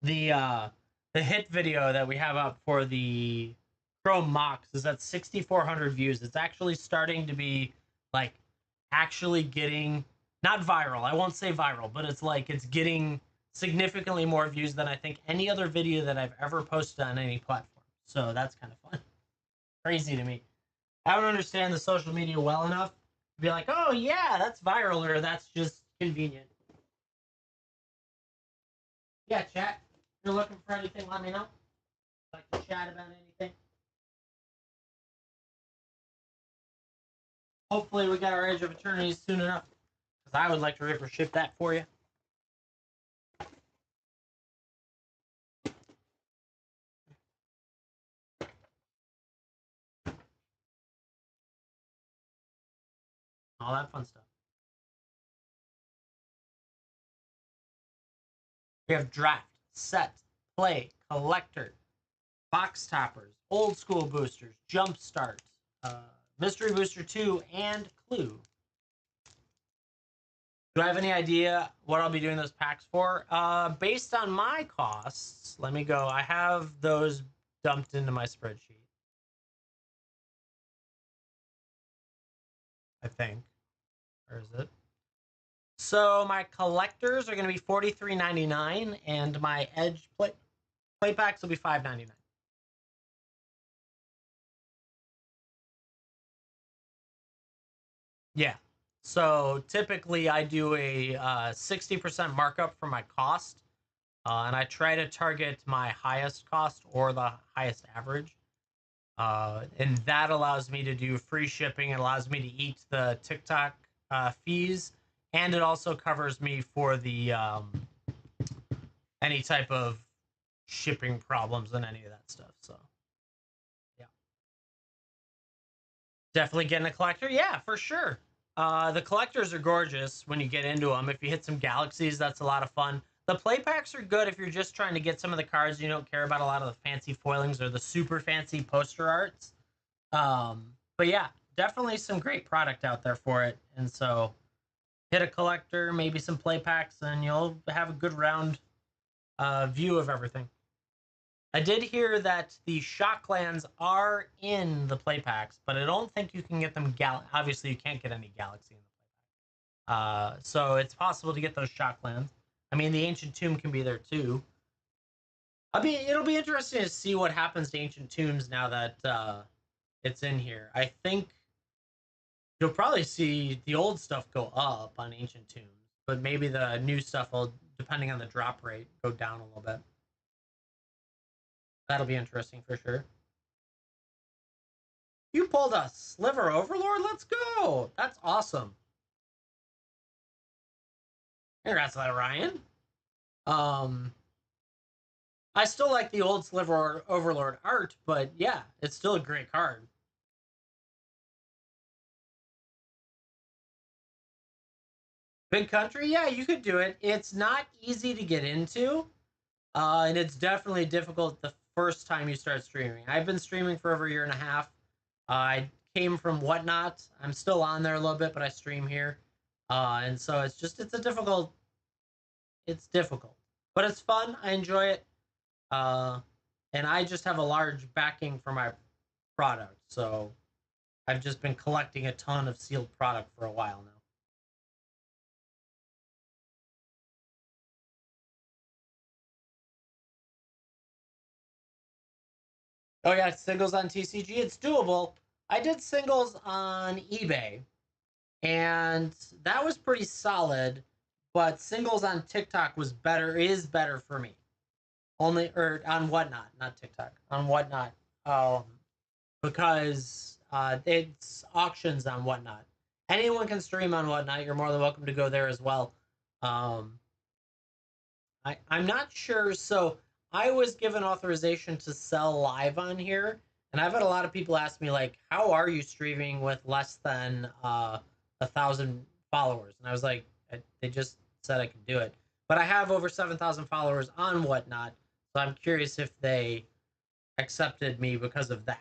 The hit video that we have up for the Chrome Mox is at 6,400 views. It's actually starting to be like actually getting not viral. I won't say viral, but it's like it's getting significantly more views than I think any other video that I've ever posted on any platform. So that's kind of fun. Crazy to me. I don't understand the social media well enough to be like, oh yeah, that's viral, or that's just convenient. Yeah, chat. If you're looking for anything, let me know. Like to chat about anything. Hopefully we got our Age of Eternities soon enough, because I would like to rip or ship that for you. All that fun stuff. We have draft, set, play, collector, box toppers, old school boosters, jumpstart, mystery booster 2, and clue. Do I have any idea what I'll be doing those packs for? Based on my costs, let me go. I have those dumped into my spreadsheet, I think. Where is it? So my collectors are going to be $43.99, and my Edge play packs will be $5.99. Yeah. So typically I do a 60% markup for my cost, and I try to target my highest cost or the highest average. And that allows me to do free shipping. It allows me to eat the TikTok fees, and it also covers me for the any type of shipping problems and any of that stuff. So yeah, definitely getting a collector. Yeah, for sure. The collectors are gorgeous when you get into them. If you hit some galaxies, that's a lot of fun. The play packs are good if you're just trying to get some of the cards. You don't care about a lot of the fancy foilings or the super fancy poster arts. But yeah, definitely some great product out there for it. And so hit a collector, maybe some play packs, and you'll have a good round view of everything. I did hear that the Shocklands are in the play packs, but I don't think you can get them. Obviously, you can't get any Galaxy in the play pack. So it's possible to get those Shocklands. I mean, the Ancient Tomb can be there too. It'll be interesting to see what happens to Ancient Tombs now that it's in here. I think you'll probably see the old stuff go up on Ancient Tombs, but maybe the new stuff will, depending on the drop rate, go down a little bit. That'll be interesting for sure. You pulled a Sliver Overlord? Let's go! That's awesome. Congrats on that, Ryan. I still like the old Sliver Overlord art, but yeah, it's still a great card. Big Country, yeah, you could do it. It's not easy to get into, and it's definitely difficult the first time you start streaming. I've been streaming for over a year and a half. I came from Whatnot. I'm still on there a little bit, but I stream here, and so it's difficult, but it's fun. I enjoy it, uh, and I just have a large backing for my product, so I've just been collecting a ton of sealed product for a while now. Oh yeah, singles on TCG, it's doable. I did singles on eBay, and that was pretty solid. But singles on TikTok is better for me. Only or on Whatnot, not TikTok, on Whatnot, um, because it's auctions on Whatnot. Anyone can stream on Whatnot. You're more than welcome to go there as well. Um, I'm not sure. So I was given authorization to sell live on here, and I've had a lot of people ask me like, "How are you streaming with less than 1,000 followers?" And I was like, "They just said I could do it." But I have over 7,000 followers on Whatnot, so I'm curious if they accepted me because of that.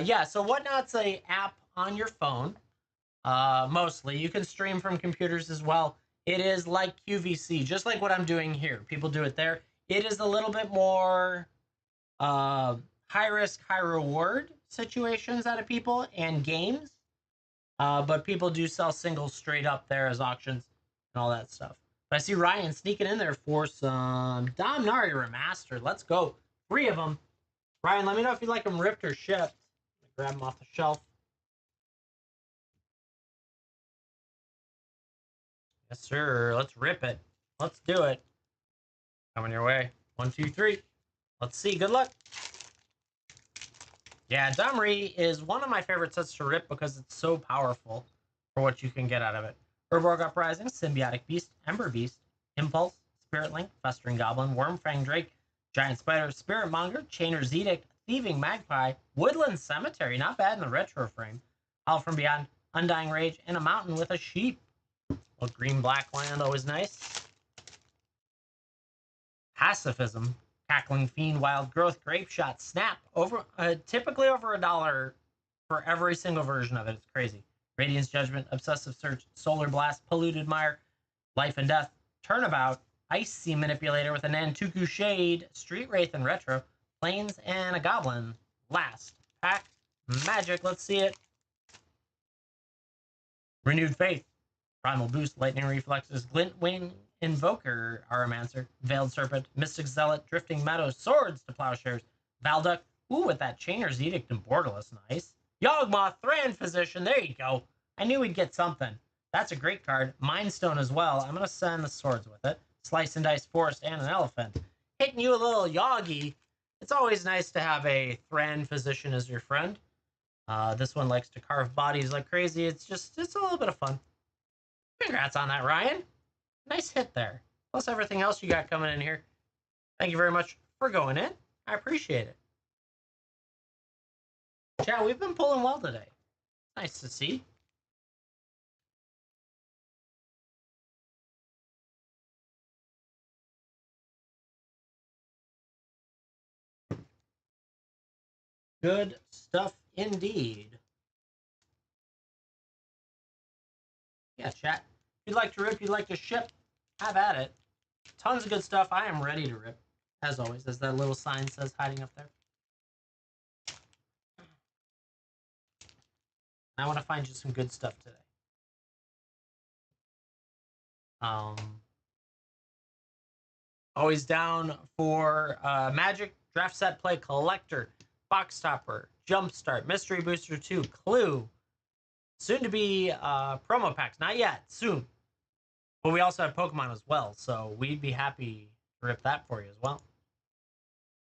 Yeah, so Whatnot's a app on your phone. Mostly, you can stream from computers as well. It is like QVC, just like what I'm doing here. People do it there. It is a little bit more high risk, high reward situations out of people and games. But people do sell singles straight up there as auctions and all that stuff. But I see Ryan sneaking in there for some Dominaria Remastered. Let's go. 3 of them. Ryan, let me know if you like them ripped or shipped. Grab them off the shelf. Yes, sir. Let's rip it. Let's do it. Coming your way. 1, 2, 3. Let's see. Good luck. Yeah, Domri is one of my favorite sets to rip because it's so powerful for what you can get out of it. Urborg Uprising, Symbiotic Beast, Ember Beast, Impulse, Spirit Link, Festering Goblin, Wormfang Drake, Giant Spider, Spirit Monger, Chainer's Edict, Thieving Magpie, Woodland Cemetery, not bad in the retro frame, Howl from Beyond, Undying Rage, and a mountain with a sheep. Well, green black land, always nice. Pacifism, Cackling Fiend, Wild Growth, Grape Shot, Snap, typically over $1 for every single version of it. It's crazy. Radiance Judgment, Obsessive Search, Solar Blast, Polluted Mire, Life and Death, Turnabout, Ice Sea Manipulator with a Nantuku Shade, Street Wraith and Retro, Plains, and a Goblin. Last pack, Magic, let's see it. Renewed Faith, Primal Boost, Lightning Reflexes, Glint Wing, Invoker, Aramancer, Veiled Serpent, Mystic Zealot, Drifting Meadows, Swords to Plowshares, Valduck, ooh, with that Chainer's Edict and Borderless, nice. Yawgmoth, Thran Physician, there you go. I knew we'd get something. That's a great card. Mind Stone as well. I'm going to send the swords with it. Slice and Dice Forest and an Elephant. Hitting you a little Yoggy. It's always nice to have a Thran Physician as your friend. This one likes to carve bodies like crazy. It's a little bit of fun. Congrats on that, Ryan. Nice hit there. Plus everything else you got coming in here. Thank you very much for going in. I appreciate it. Chat, we've been pulling well today. Nice to see. Good stuff indeed. Yeah, chat. If you'd like to rip, you'd like to ship, have at it. Tons of good stuff. I am ready to rip, as always, as that little sign says hiding up there. I want to find you some good stuff today. Always down for Magic, Draft Set Play, Collector, Box Topper, Jumpstart, Mystery Booster 2, Clue, soon to be promo packs. Not yet, soon. But we also have Pokemon as well, so we'd be happy to rip that for you as well.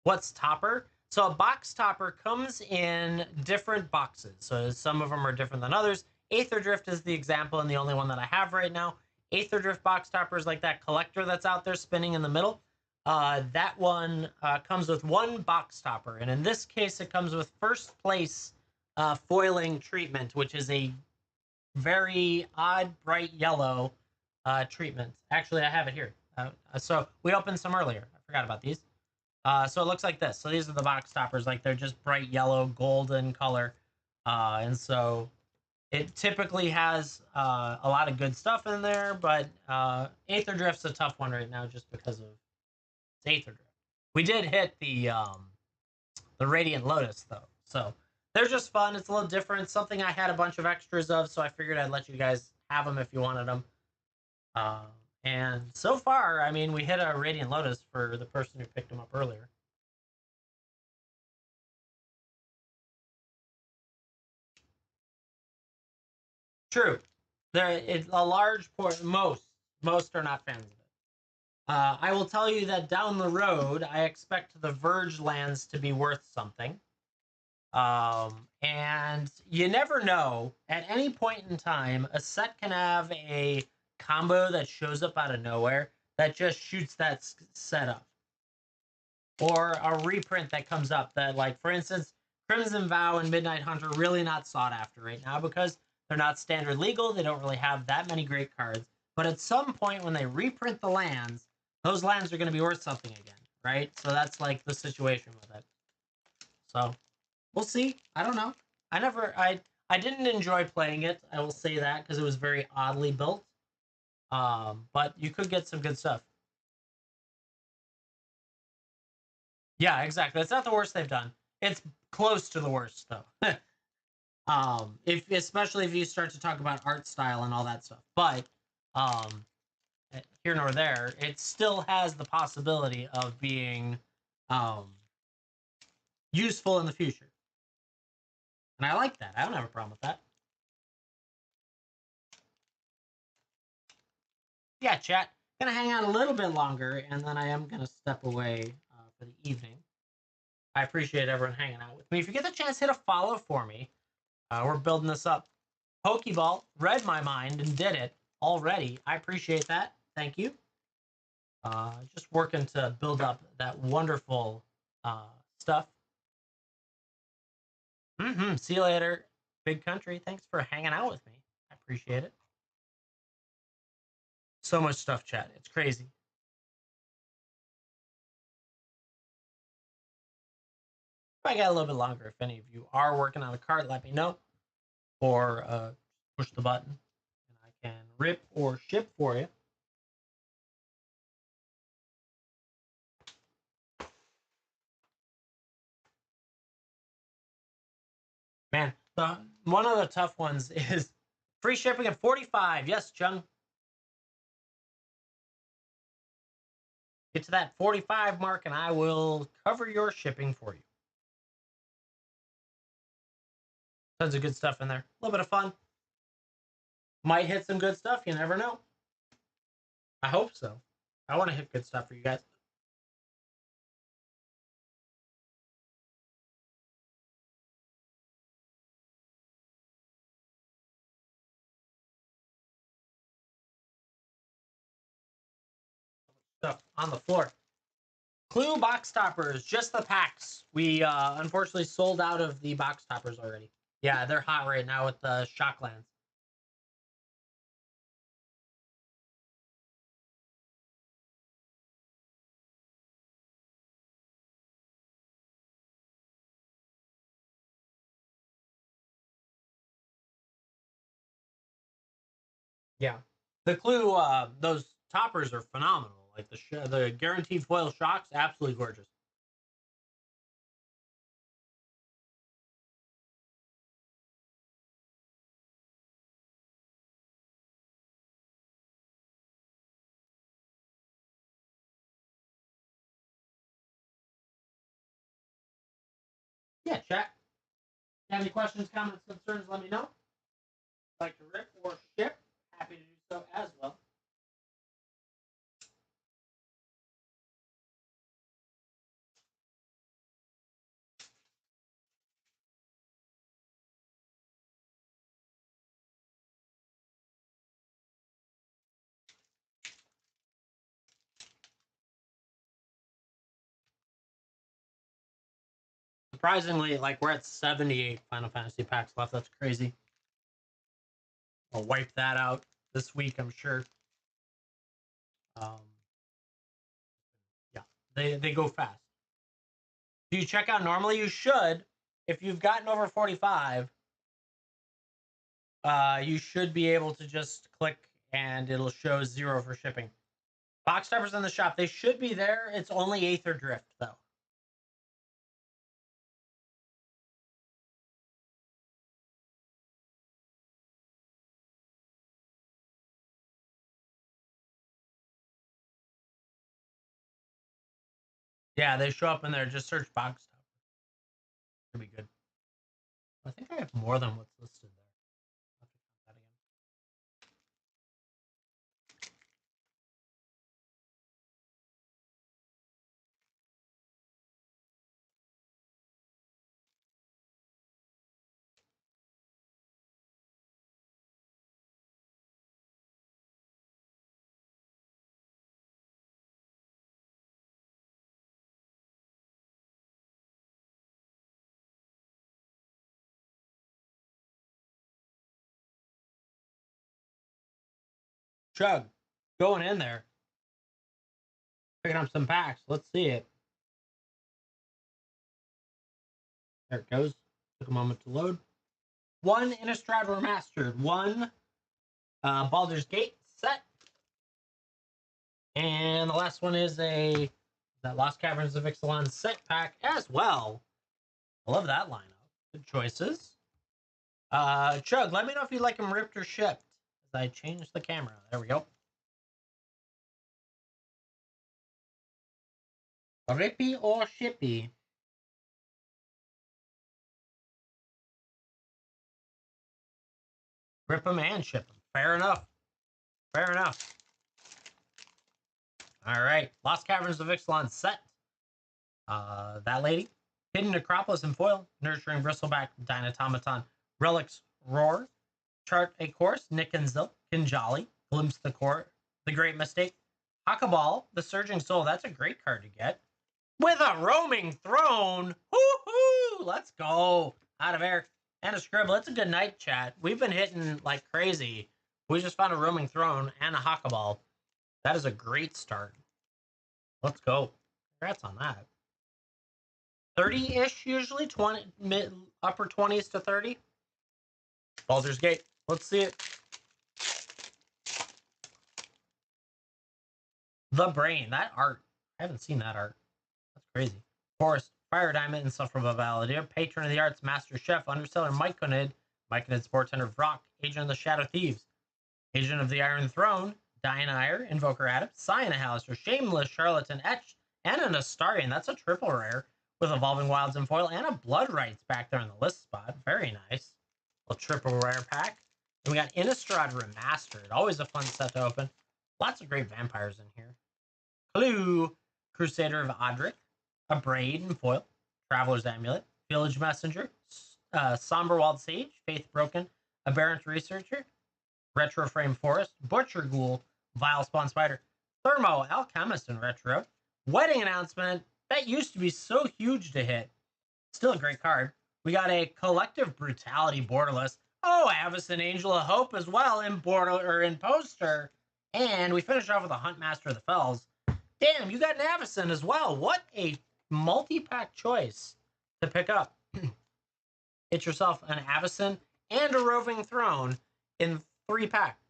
What's Topper? So a box topper comes in different boxes. So some of them are different than others. Aether Drift is the example and the only one that I have right now. Aether Drift box topper is like that collector that's out there spinning in the middle. That one comes with one box topper. And in this case, it comes with first place foiling treatment, which is a very odd bright yellow treatment. Actually, I have it here. So we opened some earlier. I forgot about these. So it looks like this. So these are the box toppers, like they're just bright yellow, golden color. And so it typically has a lot of good stuff in there, but Aether Drift's a tough one right now just because of Aether Drift. We did hit the Radiant Lotus though. So they're just fun. It's a little different. Something I had a bunch of extras of, so I figured I'd let you guys have them if you wanted them. And so far, I mean, we hit a Radiant Lotus for the person who picked them up earlier. True. It's a large portion. Most are not fans of it. I will tell you that down the road, I expect the Verge lands to be worth something. And you never know. At any point in time, a set can have a combo that shows up out of nowhere that just shoots that set up. Or a reprint that comes up that, like, for instance, Crimson Vow and Midnight Hunter really not sought after right now because they're not standard legal. They don't really have that many great cards. But at some point when they reprint the lands, those lands are going to be worth something again, right? So that's like the situation with it. So we'll see. I don't know. I didn't enjoy playing it. I will say that because it was very oddly built. But you could get some good stuff. Yeah, exactly. It's not the worst they've done. It's close to the worst though. If especially if you start to talk about art style and all that stuff. But here nor there, it still has the possibility of being useful in the future. And I like that. I don't have a problem with that. Yeah, chat. Gonna hang out a little bit longer, and then I am gonna step away for the evening. I appreciate everyone hanging out with me. If you get the chance, hit a follow for me. We're building this up. Pokeball read my mind and did it already. I appreciate that. Thank you. Just working to build up that wonderful stuff. See you later, Big Country. Thanks for hanging out with me. I appreciate it. So much stuff, chat. It's crazy. If I got a little bit longer, if any of you are working on a card, let me know. Or push the button, and I can rip or ship for you. Man, one of the tough ones is free shipping at 45. Yes, Chung. Get to that 45 mark, and I will cover your shipping for you. Tons of good stuff in there. A little bit of fun. Might hit some good stuff. You never know. I hope so. I want to hit good stuff for you guys. Stuff on the floor. Clue box toppers, just the packs. We unfortunately sold out of the box toppers already. Yeah, they're hot right now with the Shocklands. Yeah. The Clue, those toppers are phenomenal. Like the guaranteed foil shocks, absolutely gorgeous. Yeah, chat. Have any questions, comments, concerns? Let me know. Like to rip or ship? Happy to do so as well. Surprisingly, like we're at 78 Final Fantasy packs left. That's crazy. I'll wipe that out this week, I'm sure. Um, yeah, they go fast. Do you check out normally? You should. If you've gotten over 45, you should be able to just click and it'll show 0 for shipping. Box toppers in the shop, they should be there. It's only Aether Drift though. Yeah, they show up in there. Just search box top. Should be good. I think I have more than what's listed there. I'll have to count that again. Chug, going in there, picking up some packs. Let's see it. There it goes. Took a moment to load. One Innistrad Remastered. One Baldur's Gate set. And the last one is that Lost Caverns of Ixalan set pack as well. I love that lineup. Good choices. Chug, let me know if you like them ripped or shipped. As I change the camera. There we go. Rippy or shippy? Rip them and ship them. Fair enough. Fair enough. All right. Lost Caverns of Ixalan set. That lady. Hidden Necropolis in foil. Nurturing Bristleback. Dynatomaton. Relics Roar. Chart a Course. Nick and Zil. Kinjali. Glimpse the Court. The Great Mistake. Hakabal. The Surging Soul. That's a great card to get. With a Roaming Throne. Woohoo! Let's go. Out of air. And a Scribble. It's a good night, chat. We've been hitting like crazy. We just found a Roaming Throne and a Hakabal. That is a great start. Let's go. Congrats on that. 30-ish usually, 20 mid upper 20s to 30. Baldur's Gate. Let's see it. The Brain. That art. I haven't seen that art. That's crazy. Forest. Fire Diamond, Insufferable Balladeer. Patron of the Arts. Master Chef. Underseller. Myconid. Myconid Sportender. Vrock. Agent of the Shadow Thieves. Agent of the Iron Throne. Dianire. Invoker Adept. Cyan Hallister. Shameless Charlatan. Etch. And an Astarian. That's a triple rare. With Evolving Wilds and foil. And a Blood Rights back there in the list spot. Very nice. A triple rare pack. And we got Innistrad Remastered. Always a fun set to open. Lots of great vampires in here. Clue. Crusader of Adric. A Braid and foil. Traveler's Amulet. Village Messenger. Somberwald Sage. Faith Broken. Aberrant Researcher. Retro Frame Forest. Butcher Ghoul. Vile Spawn Spider. Thermo Alchemist in Retro. Wedding Announcement. That used to be so huge to hit. Still a great card. We got a Collective Brutality Borderless. Oh, Avacyn Angel of Hope as well in in poster. And we finish off with a Huntmaster of the Fells. Damn, you got an Avacyn as well. What a multi-pack choice to pick up. Get yourself an Avacyn and a Roving Throne in 3 packs.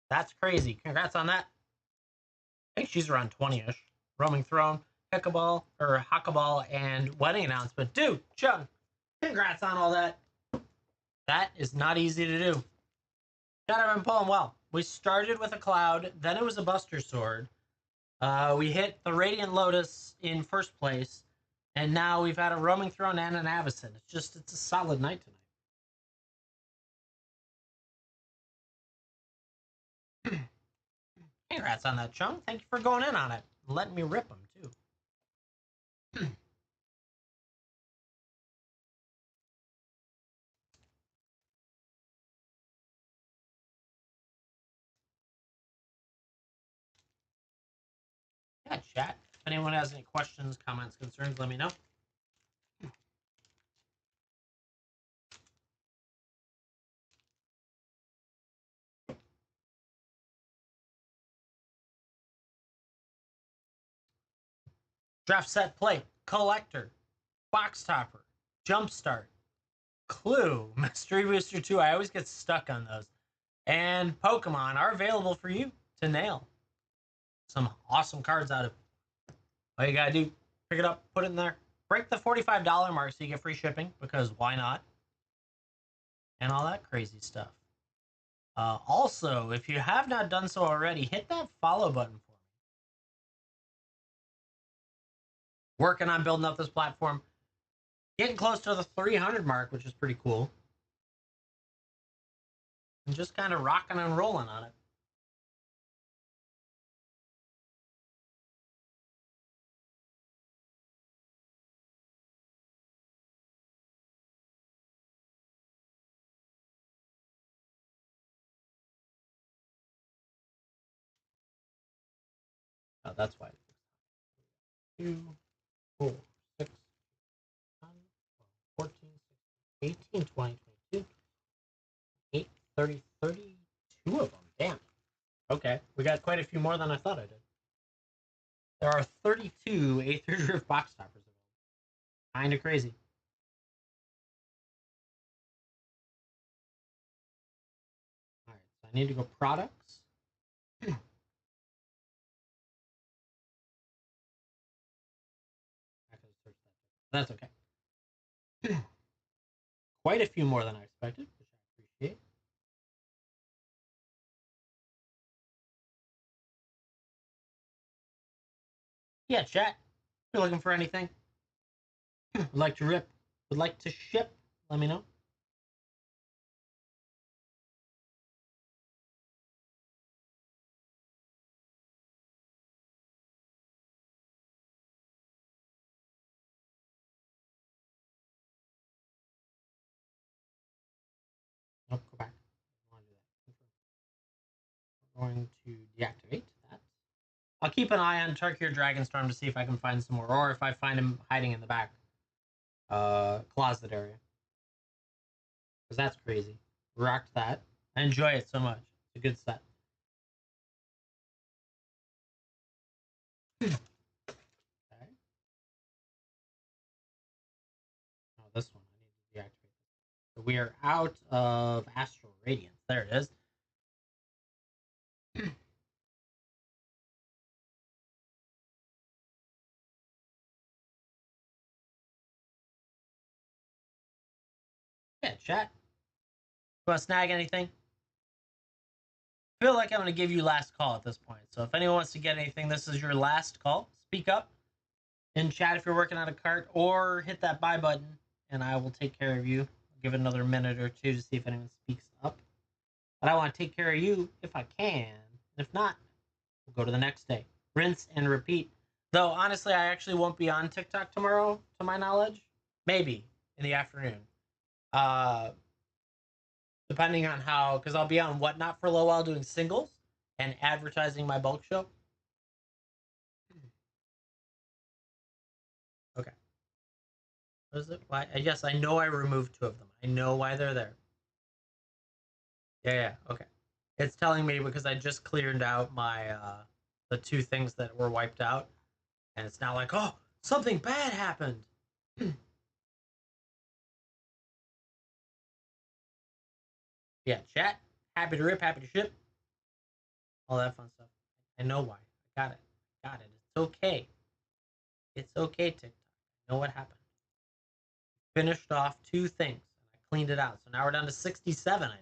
That's crazy. Congrats on that. I think she's around 20-ish. Roaming Throne, Huckaball, and Wedding Announcement. Dude, Chung, congrats on all that. That is not easy to do. Chat, I've been pulling well. We started with a Cloud, then it was a Buster Sword. We hit the Radiant Lotus in first place, and now we've had a Roaming Throne and an Avacyn. It's a solid night tonight. Congrats on that, Chung. Thank you for going in on it. Letting me rip them, too. Yeah, chat. If anyone has any questions, comments, concerns, let me know. Draft set play, collector, box topper, jumpstart, clue, mystery booster 2. I always get stuck on those. And Pokemon are available for you to nail some awesome cards out of. All you gotta do, pick it up, put it in there, break the $45 mark so you get free shipping, because why not? And all that crazy stuff. Also, if you have not done so already, hit that follow button for me. Working on building up this platform. Getting close to the 300 mark, which is pretty cool. And just kind of rocking and rolling on it. Oh, that's why. 2, 4, 6, 9, 14, 16, 18, 20, 22, 8, 30, 32 of them. Damn. Okay, we got quite a few more than I thought I did. There are 32 Aether Drift box toppers available. Kind of crazy. All right, so I need to go products. That's okay. Quite a few more than I expected, which I appreciate. Yeah, chat. If you're looking for anything, would like to rip, would like to ship, let me know. Nope, go back. I want to do that. We're going to deactivate that. I'll keep an eye on Turkey or Dragonstorm to see if I can find some more, or if I find him hiding in the back closet area. Because that's crazy. Rocked that. I enjoy it so much. It's a good set. Okay. Oh, this one. I need to deactivate this. So we are out of Astral Radiance. There it is. Yeah, chat. You want to snag anything? I feel like I'm going to give you last call at this point. So if anyone wants to get anything, this is your last call. Speak up in chat if you're working on a cart, or hit that buy button and I will take care of you. I'll give it another minute or two to see if anyone speaks up. But I want to take care of you if I can. If not, we'll go to the next day. Rinse and repeat. Though, honestly, I actually won't be on TikTok tomorrow, to my knowledge. Maybe in the afternoon. Uh, Depending on how, because I'll be on Whatnot for a little while doing singles and advertising my bulk show. Okay. What is it? Why? Yes, I know I removed 2 of them. I know why they're there. Yeah. Okay. It's telling me because I just cleared out my the 2 things that were wiped out, and it's now like, oh, something bad happened. Yeah, chat. Happy to rip, happy to ship. all that fun stuff. I know why. I got it. Got it. It's okay. It's okay, TikTok. I know what happened. Finished off 2 things. And I cleaned it out. So now we're down to 67 items.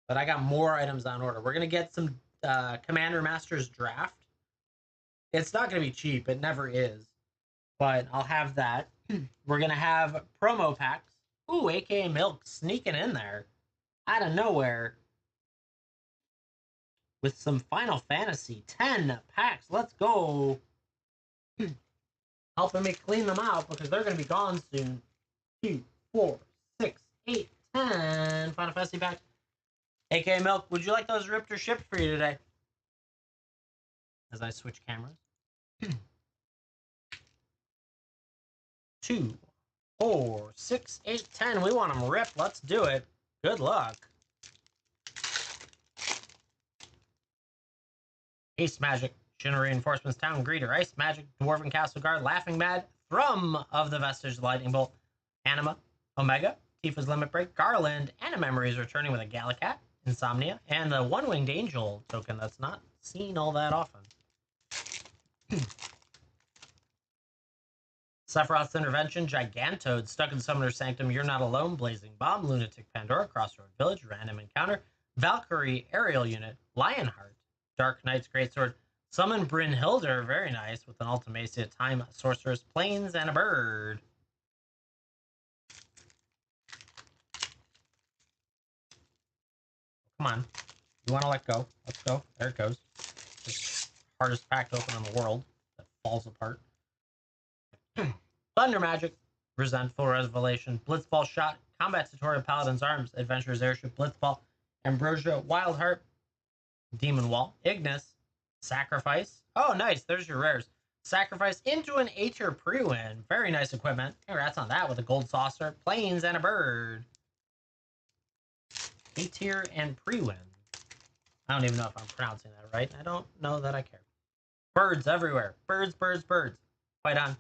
But I got more items on order. We're going to get some Commander Masters Draft. It's not going to be cheap. It never is. But I'll have that. We're going to have promo packs. Ooh, AKA Milk sneaking in there out of nowhere with some Final Fantasy 10 packs. Let's go. Helping me clean them out because they're going to be gone soon. 2, 4, 6, 8, 10 Final Fantasy packs. AKA Milk, would you like those ripped or shipped for you today? As I switch cameras. 2, 4, 6, 8, 10. We want them ripped. Let's do it. Good luck. Ace Magic, Shinra Reinforcements, Town Greeter, Ice Magic, Dwarven Castle Guard, Laughing Mad, Thrum of the Vestige, Lightning Bolt, Anima, Omega, Tifa's Limit Break, Garland, and a Memories returning with a Gallicat, Insomnia, and the One-Winged Angel token that's not seen all that often. Sephiroth's Intervention, Gigantoad, Stuck in Summoner's Sanctum, You're Not Alone, Blazing Bomb, Lunatic Pandora, Crossroad Village, Random Encounter, Valkyrie Aerial Unit, Lionheart, Dark Knight's Greatsword, Summon Brynhilder, very nice, with an Ultimacia, Time Sorceress, Plains, and a Bird. Come on. You want to let go? Let's go. There it goes. Just hardest pack to open in the world that falls apart. Thunder Magic, Resentful Revelation, Blitzball Shot, Combat Tutorial, Paladin's Arms, Adventurer's Airship, Blitzball, Ambrosia, Wildheart, Demon Wall, Ignis, Sacrifice. Oh, nice. There's your rares. Sacrifice into an A-tier pre-win. Very nice equipment. Congrats on that with a gold saucer, Plains, and a bird. A-tier and pre-win. I don't even know if I'm pronouncing that right. I don't know that I care. Birds everywhere. Birds, birds, birds. Fight on.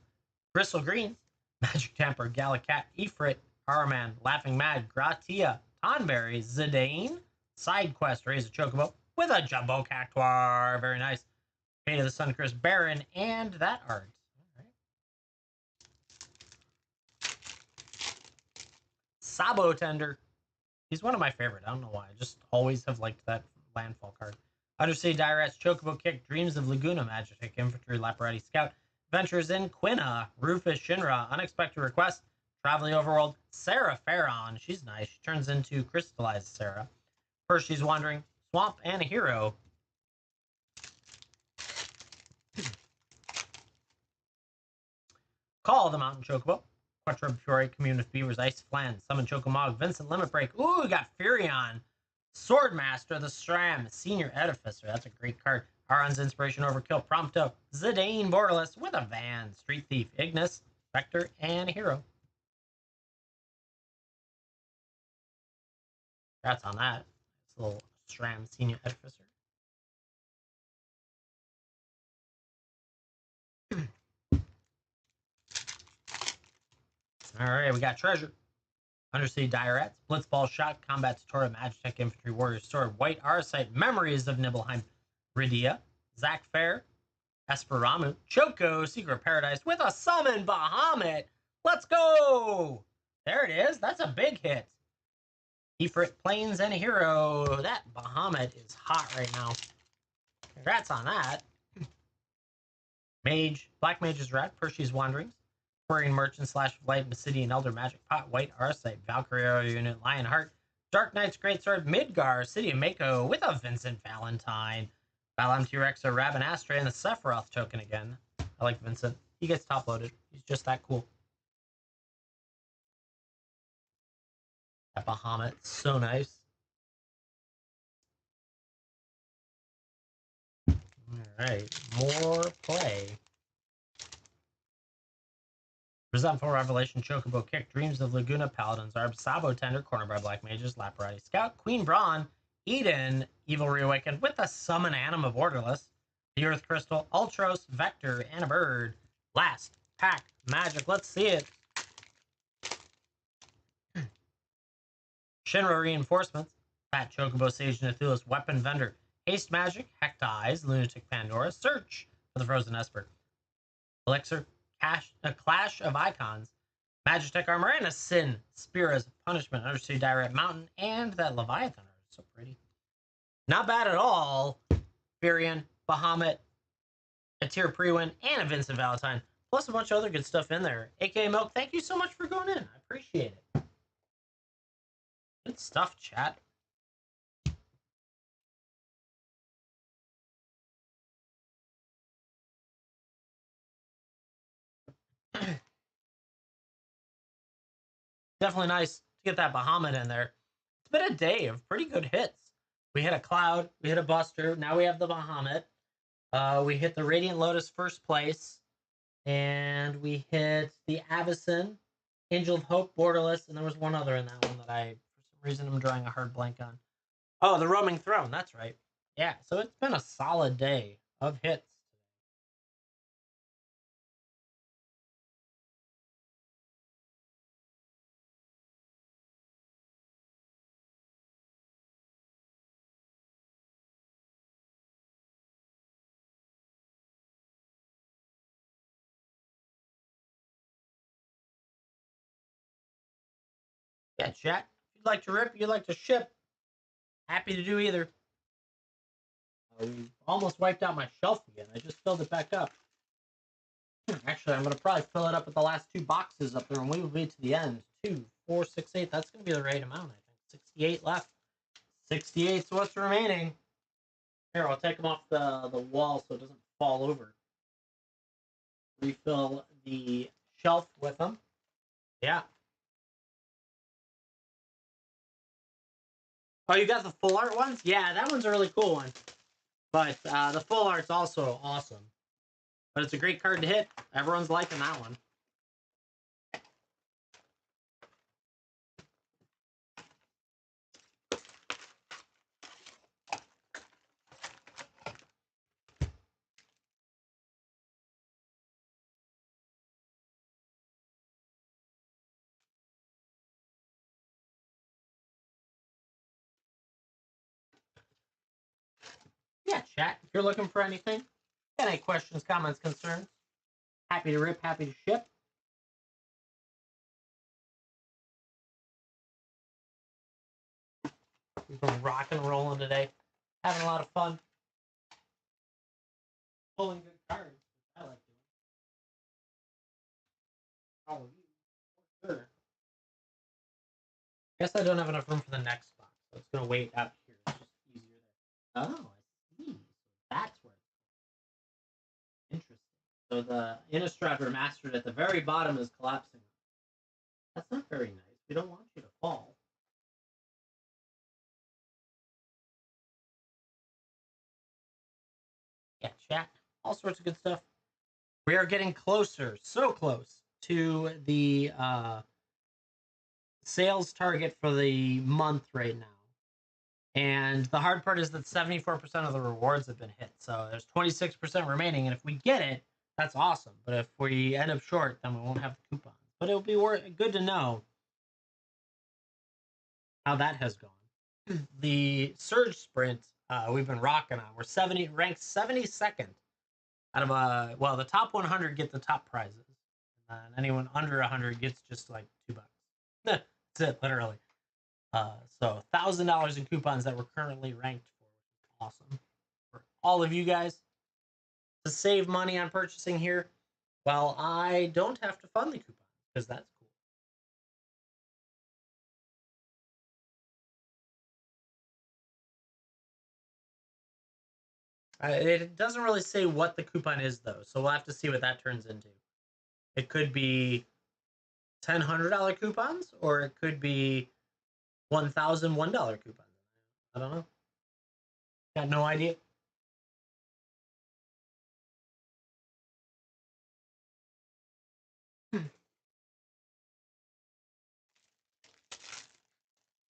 Bristol Greens, Magic Temper, Gallicat, Ifrit, Araman, Laughing Mad, Gratia, Tonberry, Zidane, Side Quest, Raise a Chocobo with a Jumbo Cactuar. Very nice. Fate of the Suncrist, Baron, and that art. All right. Sabo Tender. He's one of my favorite. I don't know why. I just always have liked that landfall card. Undercity Dirats, Chocobo Kick, Dreams of Laguna, Magitek Infantry, Laparati Scout, Adventures in Quina, Rufus Shinra, Unexpected Request, Traveling Overworld, Sarah Farron. She's nice. She turns into Crystallized Sarah. First, she's Wandering, Swamp, and a Hero. Call the Mountain Chocobo, Quattro Fury, Commune of Beavers, Ice Flan, Summon Chocomog, Vincent Limit Break. Ooh, we got Furion, Swordmaster, the Stram, Senior Edificer. That's a great card. Aron's Inspiration, Overkill, Prompto, Zidane, Borderless with a Van, Street Thief, Ignis, Vector, and a Hero. Congrats on that. It's a little Stram, Senior Edificer. All right, we got Treasure. Undercity Dirats, Blitzball Shot, Combat Tutorial, Magitech Infantry, Warrior Sword, White Arcite, Memories of Nibelheim, Rydia, Zach Fair, Esperamu, Choco, Secret Paradise with a Summon Bahamut. Let's go! There it is. That's a big hit. Ifrit, Plains, and a Hero. That Bahamut is hot right now. Congrats on that. Mage, Black Mage's Rat, Percy's Wanderings, Quarian Merchant / Light Obsidian Elder Magic Pot, White Arcite, Valkyrie Aerial Unit, Lionheart, Dark Knight's Greatsword, Midgar, City of Mako with a Vincent Valentine, Balam T-Rex, a Rabinastre, and the Sephiroth token again. I like Vincent. He gets top loaded. He's just that cool. That Bahamut, so nice. Alright, more play. Resentful Revelation, Chocobo Kick, Dreams of Laguna, Paladin's Arb, Sabo Tender, Cornered by Black Mages, Laparati Scout, Queen Brawn, Eden, Evil Reawakened with a Summon Anima Borderless, the Earth Crystal, Ultros, Vector, and a Bird. Last pack magic. Let's see it. Shinra Reinforcements, Fat Chocobo Sage Nathula's Weapon Vendor, Haste Magic, Hecta Eyes, Lunatic Pandora, Search for the Frozen Esper, Elixir, a Clash of Icons, Magitech Armor, and a Sin, Spira's Punishment, Undersea Direct Mountain, and that Leviathan art. So pretty. Not bad at all. Furion, Bahamut, a Tier Pre-Win, and a Vincent Valentine, plus a bunch of other good stuff in there. AKA Milk, thank you so much for going in. I appreciate it. Good stuff, chat. Definitely nice to get that Bahamut in there. It's been a day of pretty good hits. We hit a Cloud, we hit a Buster, now we have the Bahamut. We hit the Radiant Lotus first place, and we hit the Avacyn, Angel of Hope, Borderless, and there was one other in that one that I, for some reason, I'm drawing a hard blank on. Oh, the Roaming Throne, that's right. Yeah, so it's been a solid day of hits. Yeah, chat, if you'd like to rip, you'd like to ship, happy to do either. We almost wiped out my shelf again. I just filled it back up. Actually, I'm going to probably fill it up with the last two boxes up there, and we will be to the end. 2, 4, 6, 8. That's going to be the right amount, I think. 68 left. 68 is what's remaining. Here, I'll take them off the wall so it doesn't fall over. Refill the shelf with them. Yeah. Oh, you got the full art ones? Yeah, that one's a really cool one. But the full art's also awesome. But it's a great card to hit. Everyone's liking that one. Yeah, chat. If you're looking for anything, got any questions, comments, concerns, happy to rip, happy to ship. We've been rocking and rolling today. Having a lot of fun. Pulling good cards. I like doing. All of you. For sure. Guess I don't have enough room for the next box, so it's going to wait out here. It's just easier there. Oh, I see. So that's where it's interesting. So the Innistrad Remastered at the very bottom is collapsing. That's not very nice. We don't want you to fall. Yeah, chat. All sorts of good stuff. We are getting closer, so close, to the sales target for the month right now. And the hard part is that 74% of the rewards have been hit. So there's 26% remaining. And if we get it, that's awesome. But if we end up short, then we won't have the coupons. But it'll be good to know how that has gone. The Surge Sprint we've been rocking on. We're ranked 72nd out of well, the top 100 get the top prizes. And anyone under 100 gets just like $2. That's it, literally. So $1,000 in coupons that we're currently ranked for. Awesome. For all of you guys to save money on purchasing here, well, I don't have to fund the coupons because that's cool. It doesn't really say what the coupon is though, so we'll have to see what that turns into. It could be $1,000 coupons, or it could be $1,001 coupons. I don't know. Got no idea.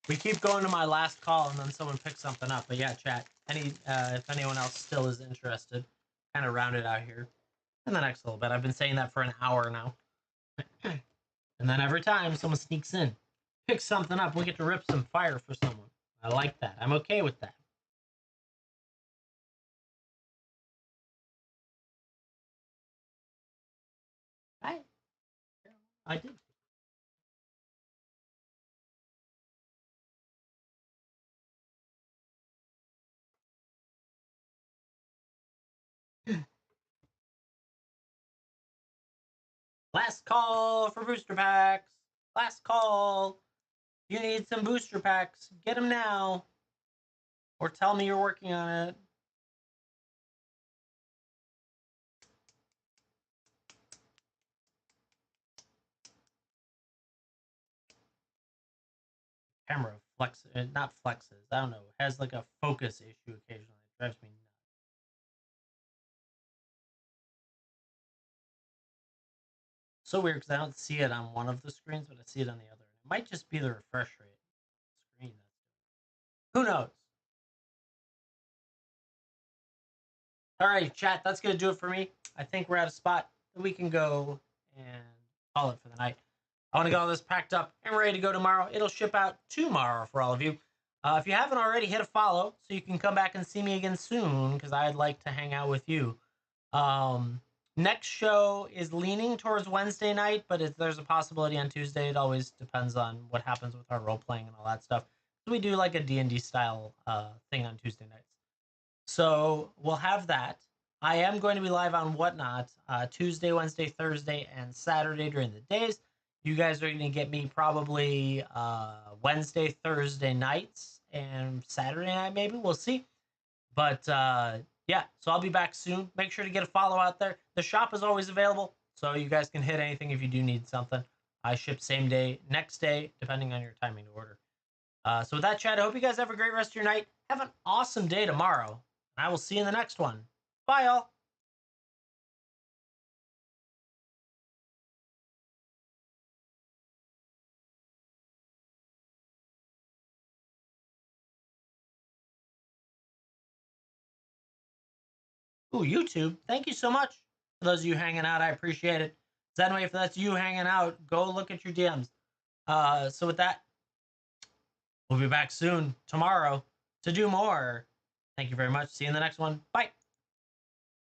We keep going to my last call, and then someone picks something up. But yeah, chat. If anyone else still is interested, kind of round it out here in the next little bit. I've been saying that for an hour now, and then every time someone sneaks in. pick something up. We get to rip some fire for someone. I like that. I'm okay with that. I I did. Last call for booster packs. Last call. You need some booster packs. Get them now. Or tell me you're working on it. Camera flexes, not flexes. I don't know. Has like a focus issue occasionally. It drives me nuts. So weird because I don't see it on one of the screens, but I see it on the other. It might just be the refresh rate screen. Who knows? All right, chat. That's gonna do it for me. I think we're at a spot that we can go and call it for the night. I want to get all this packed up and ready to go tomorrow. It'll ship out tomorrow for all of you. If you haven't already, hit a follow so you can come back and see me again soon because I'd like to hang out with you. Next show is leaning towards Wednesday night, but there's a possibility on Tuesday. It always depends on what happens with our role playing and all that stuff. So we do like a D&D style thing on Tuesday nights. So we'll have that. I am going to be live on Whatnot Tuesday, Wednesday, Thursday, and Saturday during the days. You guys are going to get me probably Wednesday, Thursday nights, and Saturday night maybe. We'll see. But yeah, so I'll be back soon. Make sure to get a follow out there. The shop is always available, so you guys can hit anything if you do need something. I ship same day, next day, depending on your timing to order. So with that, chat, I hope you guys have a great rest of your night. Have an awesome day tomorrow. And I will see you in the next one. Bye, all. Ooh, YouTube. Thank you so much. For those of you hanging out, I appreciate it. Zenway, if that's you hanging out, go look at your DMs. So with that, we'll be back soon tomorrow to do more. Thank you very much. See you in the next one. Bye.